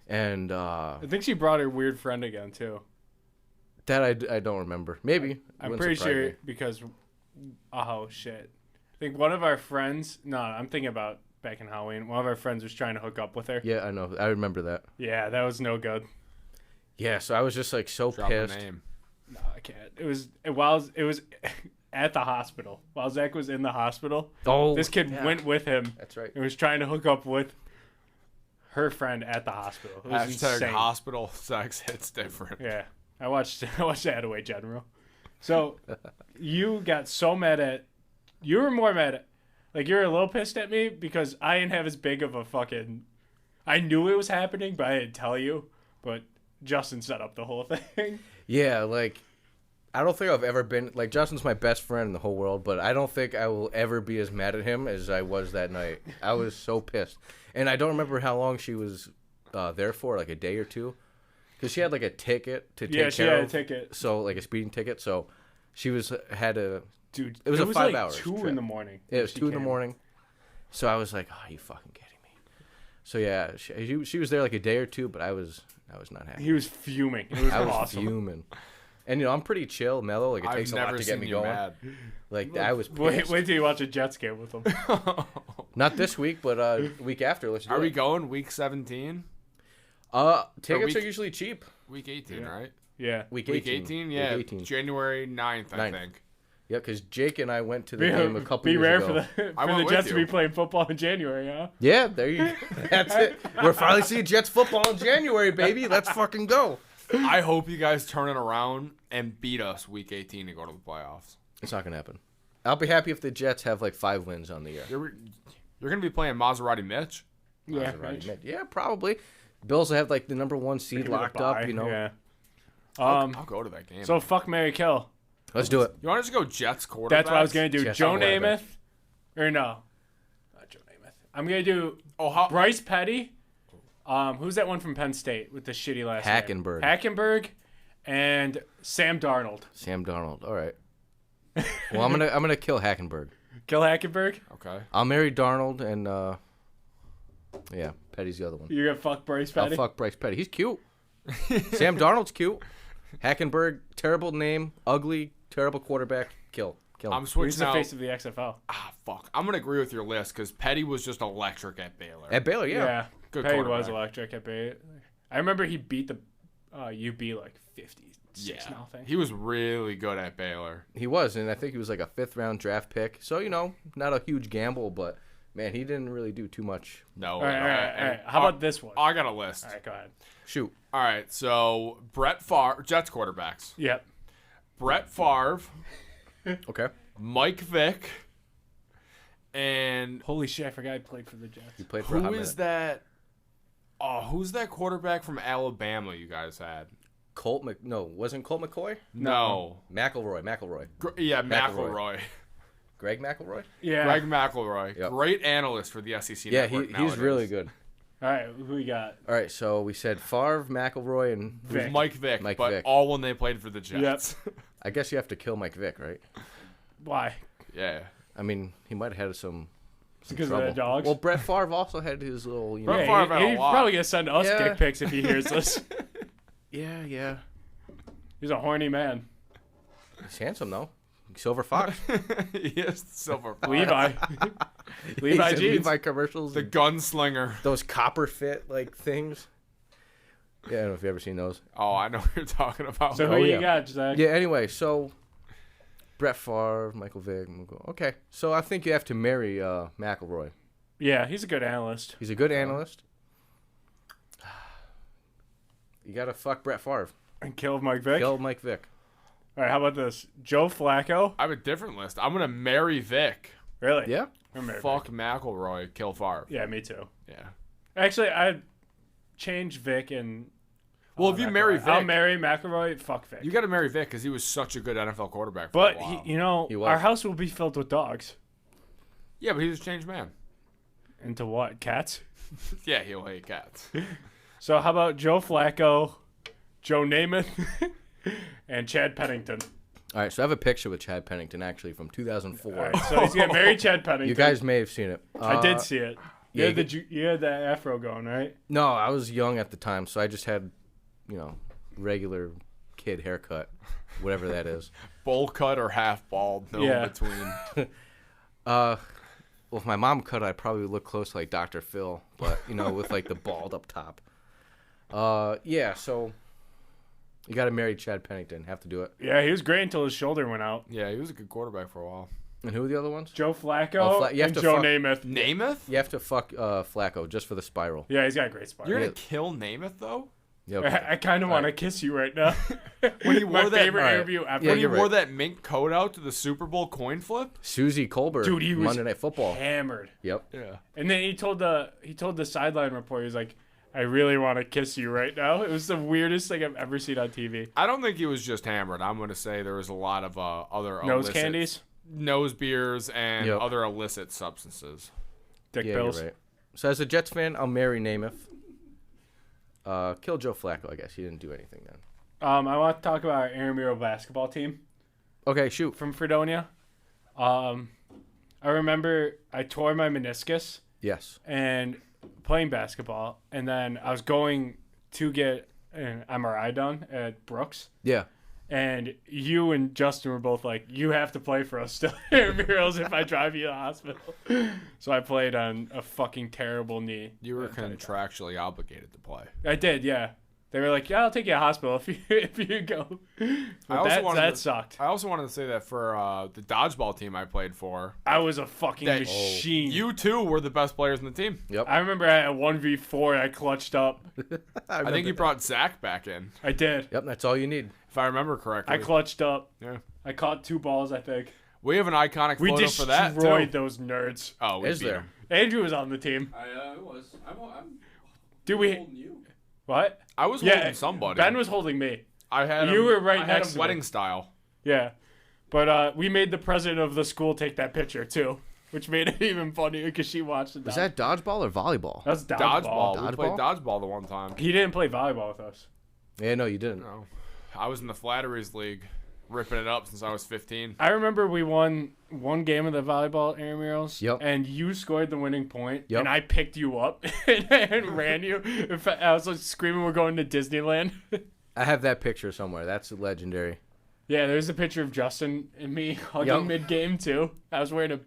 [SPEAKER 3] And
[SPEAKER 1] I think she brought her weird friend again too.
[SPEAKER 3] that I don't remember. Maybe.
[SPEAKER 1] I'm
[SPEAKER 3] Wouldn't
[SPEAKER 1] pretty
[SPEAKER 3] surprise
[SPEAKER 1] sure
[SPEAKER 3] me.
[SPEAKER 1] because, oh shit, I think one of our friends. No, I'm thinking about back in Halloween. One of our friends was trying to hook up with her.
[SPEAKER 3] Yeah, I know. I remember that.
[SPEAKER 1] Yeah, that was no good.
[SPEAKER 3] Yeah, so I was just so
[SPEAKER 2] Drop a
[SPEAKER 3] pissed.
[SPEAKER 2] name.
[SPEAKER 1] No, I can't. It was at the hospital while Zach was in the hospital.
[SPEAKER 3] Oh,
[SPEAKER 1] This kid
[SPEAKER 3] yeah.
[SPEAKER 1] went with him
[SPEAKER 3] That's right.
[SPEAKER 1] and was trying to hook up with her friend at the hospital. It was
[SPEAKER 2] Hashtag
[SPEAKER 1] insane.
[SPEAKER 2] hospital sex hits different.
[SPEAKER 1] Yeah, I watched Attaway General. So you got so mad at. You were more mad at. Like you were a little pissed at me because I didn't have as big of a fucking. I knew it was happening, but I didn't tell you. But Justin set up the whole thing.
[SPEAKER 3] Yeah, I don't think I've ever been Justin's my best friend in the whole world, but I don't think I will ever be as mad at him as I was that night. I was so pissed, and I don't remember how long she was there for, like a day or two, because she had a ticket to take care of.
[SPEAKER 1] Yeah, she had a ticket.
[SPEAKER 3] So a speeding ticket. So she had a.
[SPEAKER 1] Dude,
[SPEAKER 3] It was a 5 hours
[SPEAKER 1] 2
[SPEAKER 3] trip.
[SPEAKER 1] in the morning.
[SPEAKER 3] It was
[SPEAKER 1] she
[SPEAKER 3] 2 in the
[SPEAKER 1] came.
[SPEAKER 3] morning. So I was like, "Oh, you fucking kidding me?" So yeah, she was there a day or two, but I was not happy.
[SPEAKER 1] He was fuming. It was
[SPEAKER 3] I was
[SPEAKER 1] awesome.
[SPEAKER 3] fuming. And I'm pretty chill, mellow. It
[SPEAKER 2] I've
[SPEAKER 3] takes a lot
[SPEAKER 2] never
[SPEAKER 3] to get
[SPEAKER 2] seen
[SPEAKER 3] me
[SPEAKER 2] you
[SPEAKER 3] going.
[SPEAKER 2] mad.
[SPEAKER 3] I was pissed.
[SPEAKER 1] Wait till you watch a Jets game with him.
[SPEAKER 3] Not this week, but week after. Let's do
[SPEAKER 2] Are
[SPEAKER 3] it.
[SPEAKER 2] we going week 17?
[SPEAKER 3] Tickets
[SPEAKER 2] week-
[SPEAKER 3] are usually cheap.
[SPEAKER 2] Week 18,
[SPEAKER 1] Yeah.
[SPEAKER 2] right?
[SPEAKER 1] Yeah.
[SPEAKER 3] Week
[SPEAKER 2] Week
[SPEAKER 3] 18.
[SPEAKER 2] 18, yeah.
[SPEAKER 3] Week 18.
[SPEAKER 2] January 9th, I
[SPEAKER 3] 9th.
[SPEAKER 2] think.
[SPEAKER 3] Yeah, because Jake and I went to the
[SPEAKER 1] Be,
[SPEAKER 3] game a couple
[SPEAKER 1] be
[SPEAKER 3] years
[SPEAKER 1] rare
[SPEAKER 3] ago.
[SPEAKER 1] for
[SPEAKER 2] I
[SPEAKER 1] the
[SPEAKER 2] went with
[SPEAKER 1] Jets to
[SPEAKER 2] you.
[SPEAKER 1] be playing football in January, huh?
[SPEAKER 3] Yeah, there you. That's it. We're finally seeing Jets football in January, baby. Let's fucking go.
[SPEAKER 2] I hope you guys turn it around and beat us week 18 to go to the playoffs.
[SPEAKER 3] It's not gonna happen. I'll be happy if the Jets have 5 wins on the year.
[SPEAKER 2] You're going to be playing Maserati Mitch?
[SPEAKER 1] Yeah.
[SPEAKER 3] Yeah, probably. Bills will have the number 1 seed
[SPEAKER 1] Give it a
[SPEAKER 3] locked
[SPEAKER 1] bye,
[SPEAKER 3] up.
[SPEAKER 1] Yeah.
[SPEAKER 2] I'll go to that game.
[SPEAKER 1] So fuck, marry, kill.
[SPEAKER 3] Let's do it.
[SPEAKER 2] you want to just go Jets quarterback?
[SPEAKER 1] That's what I was gonna do.
[SPEAKER 3] Jets
[SPEAKER 1] Joe
[SPEAKER 3] quarterback.
[SPEAKER 1] Namath, or no, not Joe Namath. I'm gonna do
[SPEAKER 2] Oh,
[SPEAKER 1] Bryce Petty. Who's that one from Penn State with the shitty last name?
[SPEAKER 3] Hackenberg.
[SPEAKER 1] Hackenberg, and Sam Darnold.
[SPEAKER 3] Sam Darnold. All right. Well, I'm gonna kill Hackenberg.
[SPEAKER 1] Kill Hackenberg?
[SPEAKER 2] Okay.
[SPEAKER 3] I'll marry Darnold and yeah, Petty's the other one.
[SPEAKER 1] You're gonna fuck Bryce Petty?
[SPEAKER 3] I'll fuck Bryce Petty. He's cute. Sam Darnold's cute. Hackenberg, terrible name, ugly, terrible quarterback. Kill him.
[SPEAKER 2] I'm
[SPEAKER 1] He's
[SPEAKER 2] switching
[SPEAKER 1] the
[SPEAKER 2] out.
[SPEAKER 1] face of the XFL.
[SPEAKER 2] Fuck. I'm gonna agree with your list because Petty was just electric at Baylor.
[SPEAKER 3] At Baylor, yeah.
[SPEAKER 2] Good
[SPEAKER 1] Petty was
[SPEAKER 2] quarterback.
[SPEAKER 1] electric at Baylor. I remember he beat the UB like 56 nothing.
[SPEAKER 2] He was really good at Baylor.
[SPEAKER 3] He was, and I think he was like a 5th round draft pick. So, not a huge gamble, but man, he didn't really do too much.
[SPEAKER 2] No.
[SPEAKER 1] All right. How about this one?
[SPEAKER 2] I got a list.
[SPEAKER 1] All right, go ahead.
[SPEAKER 3] Shoot.
[SPEAKER 2] All right, so Brett Favre, Jets quarterbacks.
[SPEAKER 1] Yep.
[SPEAKER 2] Brett Favre,
[SPEAKER 3] Okay.
[SPEAKER 2] Mike Vick, and
[SPEAKER 1] Holy shit, I forgot I played for the Jets.
[SPEAKER 3] He played for a
[SPEAKER 2] who
[SPEAKER 3] hot
[SPEAKER 2] is
[SPEAKER 3] minute.
[SPEAKER 2] that? Oh, who's that quarterback from Alabama you guys had?
[SPEAKER 3] Wasn't Colt McCoy?
[SPEAKER 2] No.
[SPEAKER 3] McElroy.
[SPEAKER 2] Yeah,
[SPEAKER 3] McElroy.
[SPEAKER 2] McElroy.
[SPEAKER 3] Greg McElroy?
[SPEAKER 1] Yeah.
[SPEAKER 2] Greg McElroy.
[SPEAKER 3] Yep.
[SPEAKER 2] Great analyst for the SEC
[SPEAKER 3] Yeah,
[SPEAKER 2] Network
[SPEAKER 3] he's
[SPEAKER 2] nowadays.
[SPEAKER 3] really good.
[SPEAKER 1] All right, who we got?
[SPEAKER 3] All right, so we said Favre, McElroy, and
[SPEAKER 1] Vic.
[SPEAKER 2] Mike Vick,
[SPEAKER 3] Mike
[SPEAKER 2] but
[SPEAKER 3] Vick.
[SPEAKER 2] all when they played for the Jets.
[SPEAKER 3] I guess you have to kill Mike Vick, right?
[SPEAKER 1] Why?
[SPEAKER 2] Yeah.
[SPEAKER 3] I mean, he might have had some
[SPEAKER 1] Because
[SPEAKER 3] trouble.
[SPEAKER 1] of the dogs?
[SPEAKER 3] Well, Brett Favre also had his little,
[SPEAKER 2] Brett Favre had a
[SPEAKER 1] he's
[SPEAKER 2] lot.
[SPEAKER 1] probably going to send us
[SPEAKER 3] Yeah.
[SPEAKER 1] dick pics if he hears this.
[SPEAKER 3] Yeah.
[SPEAKER 1] He's a horny man.
[SPEAKER 3] He's handsome, though. Silver Fox.
[SPEAKER 2] Yes, Silver Fox.
[SPEAKER 1] Levi. Levi
[SPEAKER 3] He's in
[SPEAKER 1] jeans.
[SPEAKER 3] Levi commercials.
[SPEAKER 2] The gunslinger.
[SPEAKER 3] Those copper fit, things. Yeah, I don't know if you've ever seen those.
[SPEAKER 2] Oh, I know what you're talking about.
[SPEAKER 1] So who
[SPEAKER 3] Oh,
[SPEAKER 1] you
[SPEAKER 3] yeah.
[SPEAKER 1] got, Zach?
[SPEAKER 3] Yeah, anyway, so Brett Favre, Michael Vick. Okay, so I think you have to marry McElroy.
[SPEAKER 1] Yeah, he's a good analyst.
[SPEAKER 3] He's a good analyst. You got to fuck Brett Favre.
[SPEAKER 1] And kill Mike Vick.
[SPEAKER 3] Kill Mike Vick.
[SPEAKER 1] All right, how about this? Joe Flacco.
[SPEAKER 2] I have a different list. I'm gonna marry Vick.
[SPEAKER 1] Really?
[SPEAKER 3] Yeah?
[SPEAKER 1] I'm married
[SPEAKER 2] Fuck
[SPEAKER 1] Vic.
[SPEAKER 2] McElroy. Kill Favre.
[SPEAKER 1] Yeah, me too.
[SPEAKER 2] Yeah.
[SPEAKER 1] Actually, I'd change Vick and.
[SPEAKER 2] Well, if you marry Vick,
[SPEAKER 1] I'll marry McElroy. Fuck Vick.
[SPEAKER 2] you got to marry Vick because he was such a good NFL quarterback for
[SPEAKER 1] But
[SPEAKER 2] a while.
[SPEAKER 1] you know,
[SPEAKER 3] He was.
[SPEAKER 1] our house will be filled with dogs.
[SPEAKER 2] Yeah, but he's a changed man.
[SPEAKER 1] Into what? Cats?
[SPEAKER 2] Yeah, he'll hate cats.
[SPEAKER 1] So how about Joe Flacco, Joe Namath, and Chad Pennington?
[SPEAKER 3] All right, so I have a picture with Chad Pennington, actually, from 2004.
[SPEAKER 1] All right, so he's gonna marry Chad Pennington.
[SPEAKER 3] You guys may have seen it.
[SPEAKER 1] I did see it.
[SPEAKER 3] yeah,
[SPEAKER 1] You had the afro going, right?
[SPEAKER 3] No, I was young at the time, so I just had, regular kid haircut, whatever that is.
[SPEAKER 2] Bowl cut or half bald, no
[SPEAKER 1] Yeah.
[SPEAKER 2] in between.
[SPEAKER 3] Well, if my mom cut it, I'd probably look close to like Dr. Phil, but with like the bald up top. Yeah, so you got to marry Chad Pennington. Have to do it.
[SPEAKER 1] Yeah, he was great until his shoulder went out.
[SPEAKER 2] Yeah, he was a good quarterback for a while.
[SPEAKER 3] And who are the other ones?
[SPEAKER 1] Joe Flacco
[SPEAKER 3] Oh, you have
[SPEAKER 1] and
[SPEAKER 3] to
[SPEAKER 1] Joe
[SPEAKER 3] fuck-
[SPEAKER 1] Namath.
[SPEAKER 2] Namath?
[SPEAKER 3] You have to fuck Flacco just for the spiral.
[SPEAKER 1] Yeah, he's got a great spot.
[SPEAKER 2] You're
[SPEAKER 3] Yeah.
[SPEAKER 2] gonna kill Namath though?
[SPEAKER 3] Yeah, okay.
[SPEAKER 1] I kind of want to kiss you right now.
[SPEAKER 2] When he
[SPEAKER 1] My
[SPEAKER 2] wore that-
[SPEAKER 1] favorite
[SPEAKER 3] All right.
[SPEAKER 1] interview ever.
[SPEAKER 3] Yeah,
[SPEAKER 2] When he
[SPEAKER 3] you're
[SPEAKER 2] wore
[SPEAKER 3] right.
[SPEAKER 2] that mink coat out to the Super Bowl coin flip?
[SPEAKER 3] Susie Colbert.
[SPEAKER 1] Dude, he was
[SPEAKER 3] Monday Night Football.
[SPEAKER 1] hammered.
[SPEAKER 3] Yep.
[SPEAKER 2] Yeah.
[SPEAKER 1] And then he told the sideline reporter, he was like, I really want to kiss you right now. It was the weirdest thing I've ever seen on TV.
[SPEAKER 2] I don't think he was just hammered. I'm gonna say there was a lot of other
[SPEAKER 1] Nose
[SPEAKER 2] illicit-
[SPEAKER 1] candies,
[SPEAKER 2] nose beers, and
[SPEAKER 3] Yep.
[SPEAKER 2] other illicit substances.
[SPEAKER 1] dick
[SPEAKER 3] Yeah,
[SPEAKER 1] pills.
[SPEAKER 3] you're right. So as a Jets fan, I'll marry Namath. Kill Joe Flacco, I guess. He didn't do anything then.
[SPEAKER 1] I want to talk about our intramural basketball team
[SPEAKER 3] Okay, shoot.
[SPEAKER 1] from Fredonia. I remember I tore my meniscus
[SPEAKER 3] Yes.
[SPEAKER 1] and playing basketball, and then I was going to get an MRI done at Brooks.
[SPEAKER 3] Yeah.
[SPEAKER 1] And you and Justin were both like, you have to play for us still intramurals if I drive you to the hospital. So I played on a fucking terrible knee.
[SPEAKER 2] You were contractually obligated to play.
[SPEAKER 1] I did, yeah. They were like, yeah, I'll take you to the hospital if you go. But that sucked.
[SPEAKER 2] I also wanted to say that for the dodgeball team I played for,
[SPEAKER 1] I was a fucking
[SPEAKER 2] that
[SPEAKER 1] machine.
[SPEAKER 2] you two were the best players in the team.
[SPEAKER 3] Yep.
[SPEAKER 1] I remember at a 1v4, I clutched up.
[SPEAKER 2] I think you brought Zach back in,
[SPEAKER 1] I did.
[SPEAKER 3] Yep, that's all you need.
[SPEAKER 2] if I remember correctly.
[SPEAKER 1] I clutched up.
[SPEAKER 2] Yeah.
[SPEAKER 1] I caught 2 balls, I think.
[SPEAKER 2] We have an iconic
[SPEAKER 1] We
[SPEAKER 2] photo for that
[SPEAKER 1] destroyed
[SPEAKER 2] too.
[SPEAKER 1] those nerds.
[SPEAKER 2] Oh, we
[SPEAKER 3] Is
[SPEAKER 2] beat
[SPEAKER 3] there?
[SPEAKER 2] 'em.
[SPEAKER 1] Andrew was on the team.
[SPEAKER 4] I was. I'm
[SPEAKER 1] Dude, we...
[SPEAKER 4] holding you.
[SPEAKER 1] What?
[SPEAKER 2] I was
[SPEAKER 1] Yeah,
[SPEAKER 2] holding somebody.
[SPEAKER 1] Ben was holding me.
[SPEAKER 2] I had
[SPEAKER 1] you
[SPEAKER 2] him,
[SPEAKER 1] were right
[SPEAKER 2] I
[SPEAKER 1] next
[SPEAKER 2] had
[SPEAKER 1] to
[SPEAKER 2] him
[SPEAKER 1] me.
[SPEAKER 2] wedding style.
[SPEAKER 1] Yeah. But we made the president of the school take that picture, too. Which made it even funnier because she watched it.
[SPEAKER 3] Was that dodgeball or volleyball?
[SPEAKER 1] That's dodgeball.
[SPEAKER 2] We played
[SPEAKER 3] Dodgeball?
[SPEAKER 2] dodgeball the one time.
[SPEAKER 1] He didn't play volleyball with us.
[SPEAKER 3] Yeah, no, you didn't.
[SPEAKER 2] No, I was in the Flatteries League. ripping it up since I was 15.
[SPEAKER 1] I remember we won one game of the volleyball intramurals.
[SPEAKER 3] Yep.
[SPEAKER 1] And you scored the winning point.
[SPEAKER 3] Yep.
[SPEAKER 1] And I picked you up and ran you. In fact, I was like screaming, "We're going to Disneyland."
[SPEAKER 3] I have that picture somewhere. That's legendary.
[SPEAKER 1] Yeah, there's a picture of Justin and me hugging mid-game too. I was wearing a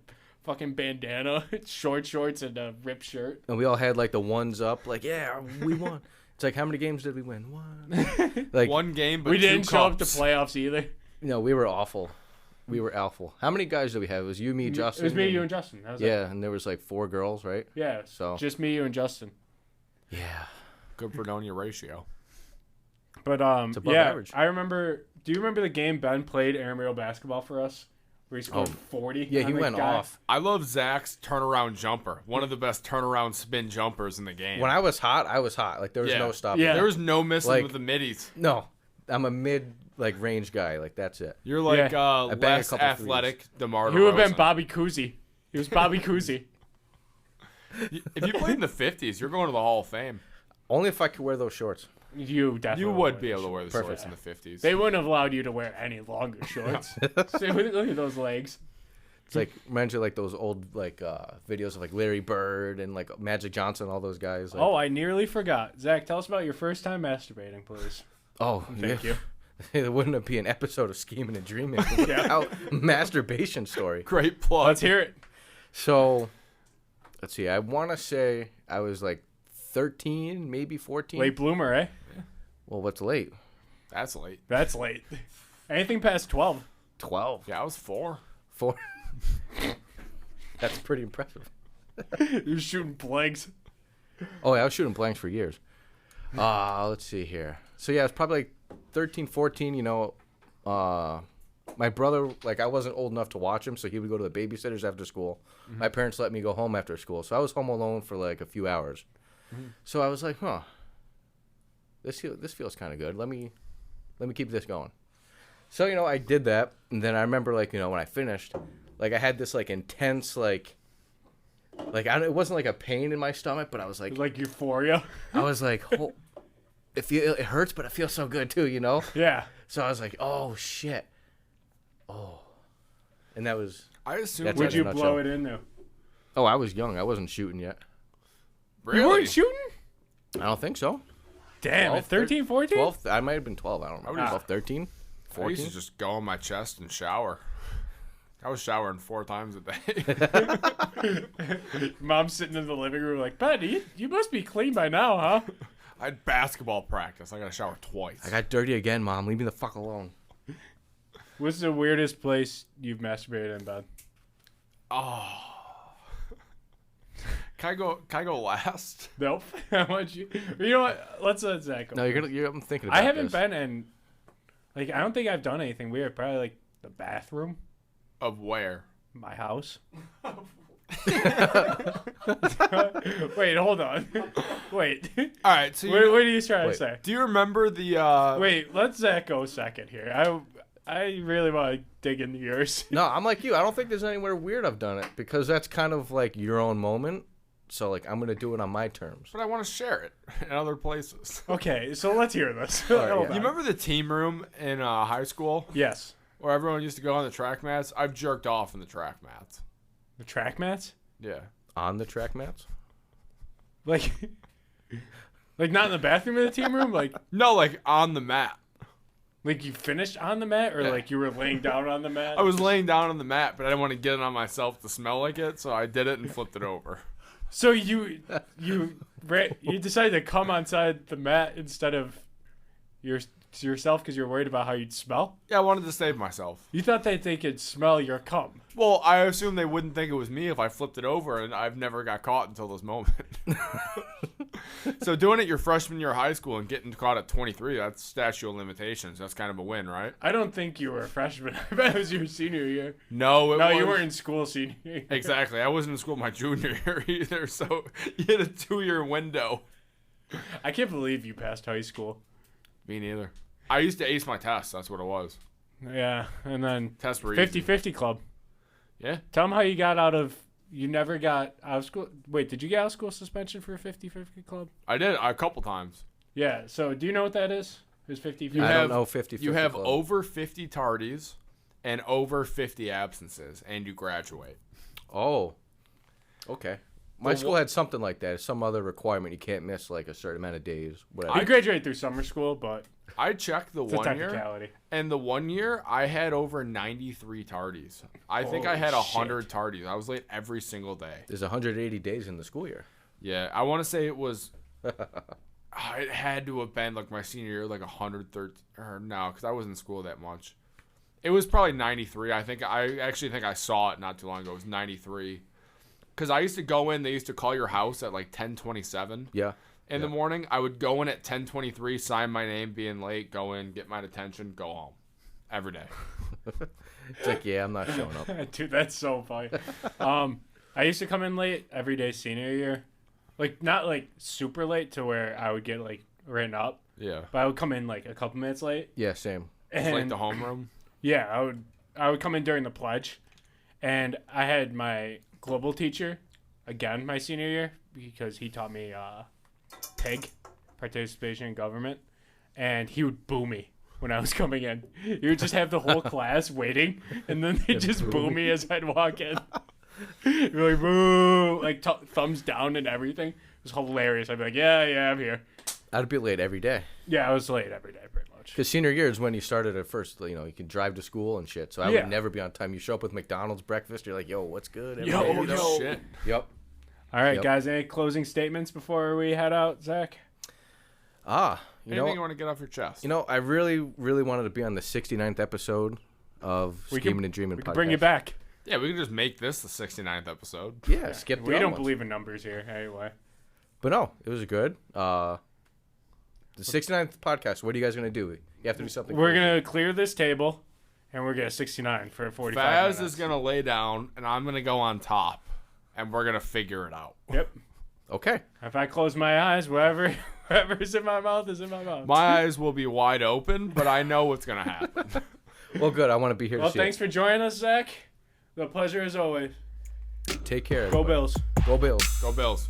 [SPEAKER 1] fucking bandana, short shorts, and a ripped shirt.
[SPEAKER 3] And we all had like the ones up, like, yeah, we won. It's like, how many games did we win? One. Like,
[SPEAKER 2] One game, but
[SPEAKER 1] we didn't
[SPEAKER 2] two
[SPEAKER 1] show up to
[SPEAKER 2] cups.
[SPEAKER 1] playoffs either.
[SPEAKER 3] No, we were awful. We were awful. How many guys did we have? It was you, me, Justin.
[SPEAKER 1] It was me, you, and Justin. That was it.
[SPEAKER 3] Yeah, and there was like 4 girls, right?
[SPEAKER 1] Yeah.
[SPEAKER 3] So
[SPEAKER 1] Just me, you, and Justin.
[SPEAKER 3] yeah,
[SPEAKER 2] Good Fredonia ratio.
[SPEAKER 1] But
[SPEAKER 3] it's above
[SPEAKER 1] yeah,
[SPEAKER 3] average.
[SPEAKER 1] I remember. Do you remember the game Ben played intramural basketball for us, where he scored 40?
[SPEAKER 3] Yeah, he
[SPEAKER 1] on the
[SPEAKER 3] went
[SPEAKER 1] guy?
[SPEAKER 3] off.
[SPEAKER 2] I love Zach's turnaround jumper. One of the best turnaround spin jumpers in the game.
[SPEAKER 3] When I was hot. Like there was
[SPEAKER 2] Yeah.
[SPEAKER 3] no stopping.
[SPEAKER 1] Yeah.
[SPEAKER 2] There was no missing
[SPEAKER 3] Like-
[SPEAKER 2] with the middies.
[SPEAKER 3] No, I'm a mid range guy. Like that's it.
[SPEAKER 2] You're like
[SPEAKER 3] I banged a
[SPEAKER 2] less
[SPEAKER 3] couple
[SPEAKER 2] athletic DeMar
[SPEAKER 1] He would have been
[SPEAKER 2] DeRozan.
[SPEAKER 1] Bobby Cousy. He was Bobby Cousy.
[SPEAKER 2] If you played in the 50s, you're going to the Hall of Fame.
[SPEAKER 3] Only if I could wear those shorts.
[SPEAKER 1] You definitely
[SPEAKER 2] You would
[SPEAKER 1] would've.
[SPEAKER 2] be able to wear the
[SPEAKER 3] Perfect.
[SPEAKER 2] shorts in the 50s.
[SPEAKER 1] They wouldn't have allowed you to wear any longer shorts. So, look at those legs.
[SPEAKER 3] It's like reminds you of, like those old like videos of like Larry Bird and like Magic Johnson, all those guys. Like,
[SPEAKER 1] Oh, I nearly forgot. Zach, tell us about your first time masturbating, please. Thank you.
[SPEAKER 3] It wouldn't be an episode of Schemin' and Dreamin'
[SPEAKER 1] Yeah.
[SPEAKER 3] without masturbation story.
[SPEAKER 2] Great plug.
[SPEAKER 1] Let's hear it.
[SPEAKER 3] So, let's see. I want to say I was like 13, maybe 14.
[SPEAKER 1] Late bloomer, eh?
[SPEAKER 3] Well, what's late?
[SPEAKER 2] That's late.
[SPEAKER 1] That's late. Anything past 12.
[SPEAKER 3] 12.
[SPEAKER 2] Yeah, I was 4.
[SPEAKER 3] 4. That's pretty impressive.
[SPEAKER 1] You're shooting blanks.
[SPEAKER 3] Oh, yeah, I was shooting blanks for years. Let's see here. So, yeah, it's probably like 13, 14, you know. My brother, like, I wasn't old enough to watch him, so he would go to the babysitters after school. Mm-hmm. My parents let me go home after school, so I was home alone for, like, a few hours. Mm-hmm. So I was like, this feels kind of good. Let me keep this going. So, you know, I did that, and then I remember, like, you know, when I finished, like, I had this, like, intense, it wasn't, like, a pain in my stomach, but I was like...
[SPEAKER 1] Like euphoria.
[SPEAKER 3] I was like, it hurts, but it feels so good, too, you know?
[SPEAKER 1] Yeah.
[SPEAKER 3] So I was like, oh, shit. Oh. And that was...
[SPEAKER 2] I assume.
[SPEAKER 3] That's
[SPEAKER 1] Would
[SPEAKER 3] in a
[SPEAKER 1] you
[SPEAKER 3] nutshell.
[SPEAKER 1] blow it in there?
[SPEAKER 3] Oh, I was young. I wasn't shooting yet.
[SPEAKER 2] Really?
[SPEAKER 1] You weren't shooting?
[SPEAKER 3] I don't think so.
[SPEAKER 1] Damn,
[SPEAKER 3] 12,
[SPEAKER 1] at 13, 14?
[SPEAKER 3] 12? I might have been 12. I don't remember.
[SPEAKER 2] was-
[SPEAKER 3] 12, 13?
[SPEAKER 2] I used
[SPEAKER 3] 14?
[SPEAKER 2] to just go on my chest and shower. I was showering 4 times a day.
[SPEAKER 1] Mom's sitting in the living room like, Buddy, you must be clean by now, huh?
[SPEAKER 2] I had basketball practice. I got to shower twice.
[SPEAKER 3] I got dirty again, Mom. Leave me the fuck alone.
[SPEAKER 1] What's the weirdest place you've masturbated in bed?
[SPEAKER 2] Oh. Can I go last?
[SPEAKER 1] Nope. How much you know what? Let's let Zach go.
[SPEAKER 3] No, I'm thinking about
[SPEAKER 1] I haven't
[SPEAKER 3] this.
[SPEAKER 1] been in, like, I don't think I've done anything weird. Probably, like, the bathroom,
[SPEAKER 2] Of where?
[SPEAKER 1] my house. Wait, hold on. Wait.
[SPEAKER 2] All right. So
[SPEAKER 1] What are you trying to
[SPEAKER 3] Wait.
[SPEAKER 1] say?
[SPEAKER 2] do you remember the?
[SPEAKER 1] Wait, let Zach go second here. I really want to dig into yours.
[SPEAKER 3] No, I'm like you. I don't think there's anywhere weird I've done it because that's kind of like your own moment. So, like, I'm going to do it on my terms.
[SPEAKER 2] But I want to share it in other places.
[SPEAKER 1] Okay, so let's hear this.
[SPEAKER 3] right,
[SPEAKER 1] Hold
[SPEAKER 3] yeah.
[SPEAKER 1] on.
[SPEAKER 2] You remember the team room in high school
[SPEAKER 1] Yes.
[SPEAKER 2] where everyone used to go on the track mats? I've jerked off in the track mats.
[SPEAKER 1] The track mats?
[SPEAKER 2] Yeah.
[SPEAKER 3] On the track mats?
[SPEAKER 1] Like, like not in the bathroom of the team room? Like
[SPEAKER 2] No, like on the mat.
[SPEAKER 1] you finished on the mat, or
[SPEAKER 2] Yeah.
[SPEAKER 1] like you were laying down on the mat?
[SPEAKER 2] I was laying down on the mat, but I didn't want to get it on myself to smell like it, so I did it and flipped it over.
[SPEAKER 1] So you decided to come inside the mat instead of yourself because you're worried about how you'd smell?
[SPEAKER 2] Yeah, I wanted to save myself.
[SPEAKER 1] You thought that they could smell your cum.
[SPEAKER 2] Well, I assumed they wouldn't think it was me if I flipped it over, and I've never got caught until this moment. So doing it your freshman year of high school and getting caught at 23, that's statute of limitations. That's kind of a win, right?
[SPEAKER 1] I don't think you were a freshman. I bet it was your senior year.
[SPEAKER 2] No,
[SPEAKER 1] No, you weren't in school senior year.
[SPEAKER 2] Exactly. I wasn't in school my junior year either, so you had a 2-year window.
[SPEAKER 1] I can't believe you passed high school.
[SPEAKER 2] Me neither. I used to ace my tests. That's what it was.
[SPEAKER 1] Yeah, and then
[SPEAKER 2] Tests were easy.
[SPEAKER 1] 50-50 club.
[SPEAKER 2] Yeah.
[SPEAKER 1] Tell them how you got out of... You never got out of school... Wait, did you get out of school suspension for a 50-50 club?
[SPEAKER 2] I did a couple times.
[SPEAKER 1] Yeah, so do you know what that is? was 50?
[SPEAKER 2] You
[SPEAKER 3] I
[SPEAKER 2] have,
[SPEAKER 3] don't know 50.
[SPEAKER 2] You have
[SPEAKER 3] club.
[SPEAKER 2] over 50 tardies and over 50 absences, and you graduate.
[SPEAKER 3] Oh, okay. My school had something like that. Some other requirement you can't miss like a certain amount of days. Whatever.
[SPEAKER 1] I graduated through summer school, but
[SPEAKER 2] I checked the
[SPEAKER 1] it's a
[SPEAKER 2] 1 year,
[SPEAKER 1] technicality.
[SPEAKER 2] and the 1 year I had over 93 tardies. I think I had 100 tardies. I was late every single day.
[SPEAKER 3] There's 180 days in the school year.
[SPEAKER 2] Yeah, I want to say it was. It had to have been like my senior year, like 113. Or no, because I wasn't in school that much. It was probably 93. I actually think I saw it not too long ago. It was 93. Because I used to go in. They used to call your house at like 10:27.
[SPEAKER 3] Yeah.
[SPEAKER 2] In the morning, I would go in at 10:23, sign my name, being late, go in, get my detention, go home, every day.
[SPEAKER 3] It's like, yeah, I'm not showing up.
[SPEAKER 1] Dude, that's so funny. I used to come in late every day senior year. Like, not, like, super late to where I would get, like, written up.
[SPEAKER 2] Yeah.
[SPEAKER 1] But I would come in, like, a couple minutes late.
[SPEAKER 3] Yeah, same.
[SPEAKER 2] It's like the homeroom.
[SPEAKER 1] Yeah, I would come in during the pledge. And I had my global teacher, again, my senior year, because he taught me PIG, participation in government. And he would boo me when I was coming in. He would just have the whole class waiting, and then they'd just boo me as I'd walk in. Be like, boo, like thumbs down and everything. It was hilarious. I'd be like, yeah, I'm here.
[SPEAKER 3] I'd be late every day.
[SPEAKER 1] Yeah, I was late every day, pretty much.
[SPEAKER 3] Because senior year is when you started at first. You know, you can drive to school and shit. So I would never be on time. You show up with McDonald's breakfast. You're like, yo, what's good?
[SPEAKER 1] Yo.
[SPEAKER 2] Shit.
[SPEAKER 3] Yep.
[SPEAKER 1] All right, guys, any closing statements before we head out, Zach?
[SPEAKER 2] Anything you want to get off your chest?
[SPEAKER 3] You know, I really, really wanted to be on the 69th episode of Schemin Dreamin
[SPEAKER 1] We
[SPEAKER 3] podcast.
[SPEAKER 1] can bring you back.
[SPEAKER 2] Yeah, we can just make this the 69th episode.
[SPEAKER 3] Yeah, skip the
[SPEAKER 1] We
[SPEAKER 3] other
[SPEAKER 1] don't
[SPEAKER 3] ones.
[SPEAKER 1] believe in numbers here, anyway.
[SPEAKER 3] But no, it was good. The 69th podcast, what are you guys going to do? You have to do something.
[SPEAKER 1] We're
[SPEAKER 3] crazy.
[SPEAKER 1] going to clear this table, and we're going to 69 for 45
[SPEAKER 2] Faz
[SPEAKER 1] minutes.
[SPEAKER 2] is going to lay down, and I'm going to go on top, and we're going to figure it out.
[SPEAKER 1] Yep.
[SPEAKER 3] Okay.
[SPEAKER 1] If I close my eyes, whatever's in my mouth is in my mouth.
[SPEAKER 2] My eyes will be wide open, but I know what's going to happen.
[SPEAKER 3] Well, good. I want to be here
[SPEAKER 1] Well,
[SPEAKER 3] to see
[SPEAKER 1] thanks for joining us, Zach. The pleasure as always.
[SPEAKER 3] it. Take care.
[SPEAKER 1] Go
[SPEAKER 3] everybody.
[SPEAKER 1] Bills.
[SPEAKER 3] Go Bills.
[SPEAKER 2] Go Bills.